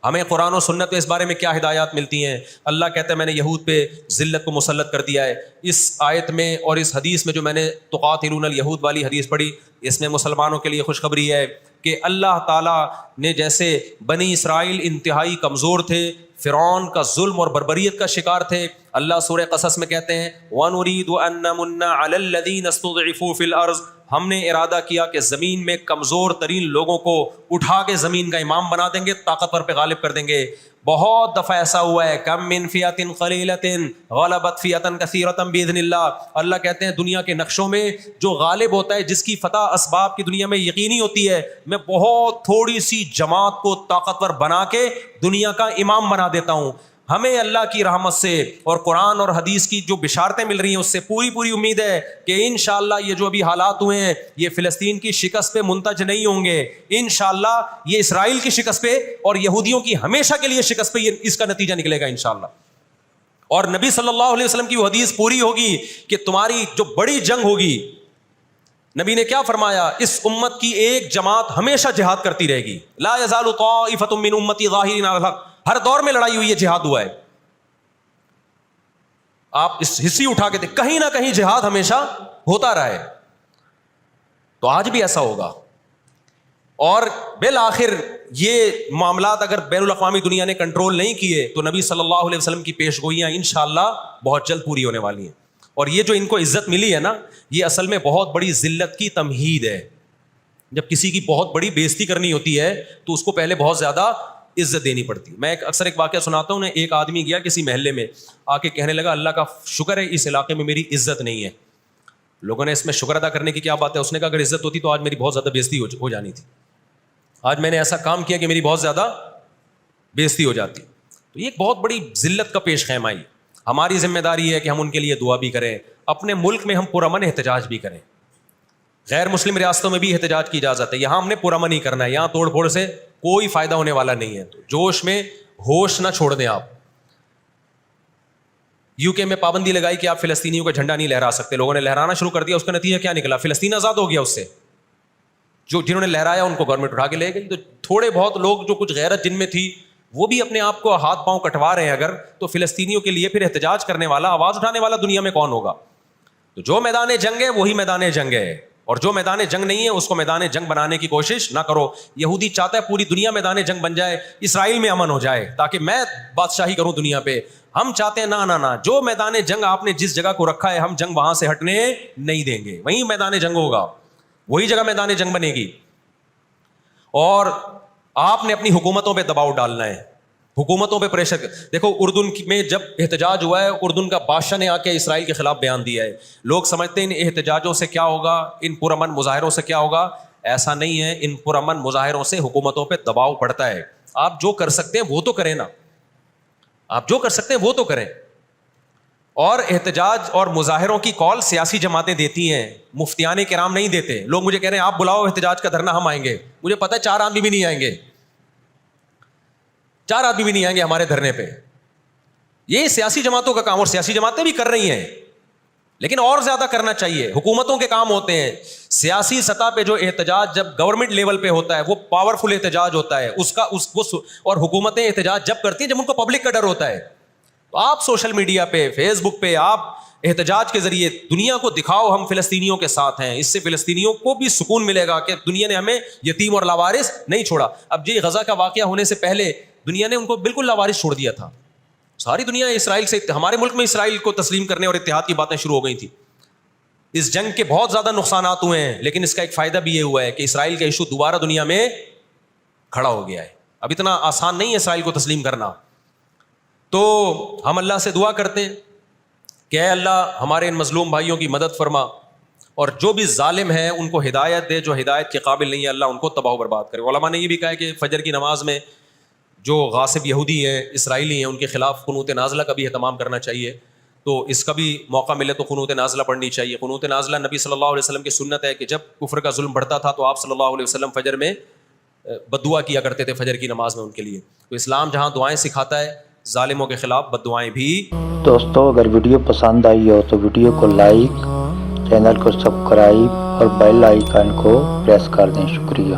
ہمیں قرآن و سنت میں اس بارے میں کیا ہدایات ملتی ہیں؟ اللہ کہتا ہے میں نے یہود پہ ذلت کو مسلط کر دیا ہے. اس آیت میں اور اس حدیث میں جو میں نے تقاتلون الیہود والی حدیث پڑھی، اس میں مسلمانوں کے لیے خوشخبری ہے کہ اللہ تعالیٰ نے جیسے بنی اسرائیل انتہائی کمزور تھے، فرعون کا ظلم اور بربریت کا شکار تھے، اللہ سورہ قصص میں کہتے ہیں وَنُرِيدُ أَن نَّمُنَّ عَلَى الَّذِينَ اسْتُضْعِفُوا فِي الْأَرْضِ، ہم نے ارادہ کیا کہ زمین میں کمزور ترین لوگوں کو اٹھا کے زمین کا امام بنا دیں گے، طاقتور پہ غالب کر دیں گے. بہت دفعہ ایسا ہوا ہے، کم من فئۃ قلیلۃ غلبت فئۃ کثیرۃ باذن اللہ. اللہ کہتے ہیں دنیا کے نقشوں میں جو غالب ہوتا ہے، جس کی فتح اسباب کی دنیا میں یقینی ہوتی ہے، میں بہت تھوڑی سی جماعت کو طاقتور بنا کے دنیا کا امام بنا دیتا ہوں. ہمیں اللہ کی رحمت سے اور قرآن اور حدیث کی جو بشارتیں مل رہی ہیں اس سے پوری پوری امید ہے کہ انشاءاللہ یہ جو ابھی حالات ہوئے ہیں یہ فلسطین کی شکست پہ منتج نہیں ہوں گے، انشاءاللہ یہ اسرائیل کی شکست پہ اور یہودیوں کی ہمیشہ کے لیے شکست پہ اس کا نتیجہ نکلے گا انشاءاللہ. اور نبی صلی اللہ علیہ وسلم کی وہ حدیث پوری ہوگی کہ تمہاری جو بڑی جنگ ہوگی، نبی نے کیا فرمایا؟ اس امت کی ایک جماعت ہمیشہ جہاد کرتی رہے گی. لا یزال طائفۃ من امتی ظاہرین علی الحق، ہر دور میں لڑائی ہوئی ہے، جہاد ہوا ہے. آپ اس حصی اٹھا کے دیکھ، کہیں نہ کہیں جہاد ہمیشہ ہوتا رہا ہے. تو آج بھی ایسا ہوگا. اور بالآخر یہ معاملات اگر بین الاقوامی دنیا نے کنٹرول نہیں کیے تو نبی صلی اللہ علیہ وسلم کی پیش گوئیاں انشاءاللہ بہت جلد پوری ہونے والی ہیں. اور یہ جو ان کو عزت ملی ہے نا، یہ اصل میں بہت بڑی ذلت کی تمہید ہے. جب کسی کی بہت بڑی بےزتی کرنی ہوتی ہے تو اس کو پہلے بہت زیادہ عزت دینی پڑتی. میں اکثر ایک واقعہ سناتا ہوں. ایک آدمی گیا کسی محلے میں، آ کے کہنے لگا اللہ کا شکر ہے اس علاقے میں میری عزت نہیں ہے. لوگوں نے اس میں شکر ادا کرنے کی کیا بات ہے؟ اس نے کہا اگر عزت ہوتی تو آج میری بہت زیادہ بےزتی ہو جانی تھی. آج میں نے ایسا کام کیا کہ میری بہت زیادہ بےزتی ہو جاتی. تو یہ ایک بہت بڑی ذلت کا پیش خیمہ ہے. ہماری ذمہ داری ہے کہ ہم ان کے لیے دعا بھی کریں، اپنے ملک میں ہم پرامن احتجاج بھی کریں. غیر مسلم ریاستوں میں بھی احتجاج کی اجازت ہے، یہاں ہم نے پرامن ہی کرنا ہے. یہاں توڑ پھوڑ سے کوئی فائدہ ہونے والا نہیں ہے. تو جوش میں ہوش نہ چھوڑ دیں آپ. یو کے میں پابندی لگائی کہ آپ فلسطینیوں کا جھنڈا نہیں لہرا سکتے. لوگوں نے لہرانا شروع کر دیا. اس کا نتیجہ کیا نکلا؟ فلسطین آزاد ہو گیا. اس سے جنہوں نے لہرایا ان کو گورنمنٹ اٹھا کے لے گئی. تو تھوڑے بہت لوگ جو کچھ غیرت جن میں تھی وہ بھی اپنے آپ کو ہاتھ پاؤں کٹوا رہے ہیں اگر، تو فلسطینیوں کے لیے پھر احتجاج کرنے والا، آواز اٹھانے والا دنیا میں کون ہوگا؟ تو جو میدان جنگ ہے وہی میدان جنگ ہے، اور جو میدان جنگ نہیں ہے اس کو میدان جنگ بنانے کی کوشش نہ کرو. یہودی چاہتا ہے پوری دنیا میدان جنگ بن جائے، اسرائیل میں امن ہو جائے تاکہ میں بادشاہی کروں دنیا پہ. ہم چاہتے ہیں نہ، جو میدان جنگ آپ نے جس جگہ کو رکھا ہے ہم جنگ وہاں سے ہٹنے نہیں دیں گے. وہیں میدان جنگ ہوگا، وہی جگہ میدان جنگ بنے گی. اور آپ نے اپنی حکومتوں پہ دباؤ ڈالنا ہے، حکومتوں پہ پریشر. دیکھو اردن میں جب احتجاج ہوا ہے، اردن کا بادشاہ نے آ کے اسرائیل کے خلاف بیان دیا ہے. لوگ سمجھتے ہیں ان احتجاجوں سے کیا ہوگا، ان پرامن مظاہروں سے کیا ہوگا. ایسا نہیں ہے. ان پرامن مظاہروں سے حکومتوں پہ دباؤ پڑتا ہے. آپ جو کر سکتے ہیں وہ تو کریں نا، آپ جو کر سکتے ہیں وہ تو کریں. اور احتجاج اور مظاہروں کی کال سیاسی جماعتیں دیتی ہیں، مفتیان کرام نہیں دیتے. لوگ مجھے کہہ رہے ہیں آپ بلاؤ احتجاج کا دھرنا، ہم آئیں گے. مجھے پتہ ہے 4 آدمی بھی نہیں آئیں گے، 4 آدمی بھی نہیں آئیں گے ہمارے دھرنے پہ. یہ سیاسی جماعتوں کا کام، اور سیاسی جماعتیں بھی کر رہی ہیں، لیکن اور زیادہ کرنا چاہیے. حکومتوں کے کام ہوتے ہیں. سیاسی سطح پہ جو احتجاج جب گورنمنٹ لیول پہ ہوتا ہے وہ پاورفل احتجاج ہوتا ہے. اور حکومتیں احتجاج جب کرتی ہیں جب ان کو پبلک کا ڈر ہوتا ہے. تو آپ سوشل میڈیا پہ، فیس بک پہ آپ احتجاج کے ذریعے دنیا کو دکھاؤ ہم فلسطینیوں کے ساتھ ہیں. اس سے فلسطینیوں کو بھی سکون ملے گا کہ دنیا نے ہمیں یتیم اور لاوارث نہیں چھوڑا. اب یہ غزہ کا واقعہ ہونے سے پہلے دنیا نے ان کو بالکل لاوارث چھوڑ دیا تھا. ساری دنیا اسرائیل سے, ہمارے ملک میں اسرائیل کو تسلیم کرنے اور اتحاد کی باتیں شروع ہو گئی تھیں. اس جنگ کے بہت زیادہ نقصانات ہوئے ہیں, لیکن اس کا ایک فائدہ بھی یہ ہوا ہے کہ اسرائیل کا ایشو دوبارہ دنیا میں کھڑا ہو گیا ہے. اب اتنا آسان نہیں ہے اسرائیل کو تسلیم کرنا. تو ہم اللہ سے دعا کرتے ہیں کہ اے اللہ ہمارے ان مظلوم بھائیوں کی مدد فرما, اور جو بھی ظالم ہیں ان کو ہدایت دے, جو ہدایت کے قابل نہیں ہے اللہ ان کو تباہ و برباد کرے. علماء نے یہ بھی کہا ہے کہ فجر کی نماز میں جو غاصب یہودی ہیں, اسرائیلی ہیں, ان کے خلاف قنوت نازلہ کا بھی اہتمام کرنا چاہیے. تو اس کا بھی موقع ملے تو قنوت نازلہ پڑھنی چاہیے. قنوت نازلہ نبی صلی اللہ علیہ وسلم کی سنت ہے کہ جب کفر کا ظلم بڑھتا تھا تو آپ صلی اللہ علیہ وسلم فجر میں بد دعا کیا کرتے تھے فجر کی نماز میں ان کے لیے. تو اسلام جہاں دعائیں سکھاتا ہے, ظالموں کے خلاف بد دعائیں بھی. دوستو اگر ویڈیو پسند آئی ہو تو ویڈیو کو لائک, چینل کو سبسکرائب اور بیل آئیکن کو پریس کر دیں. شکریہ.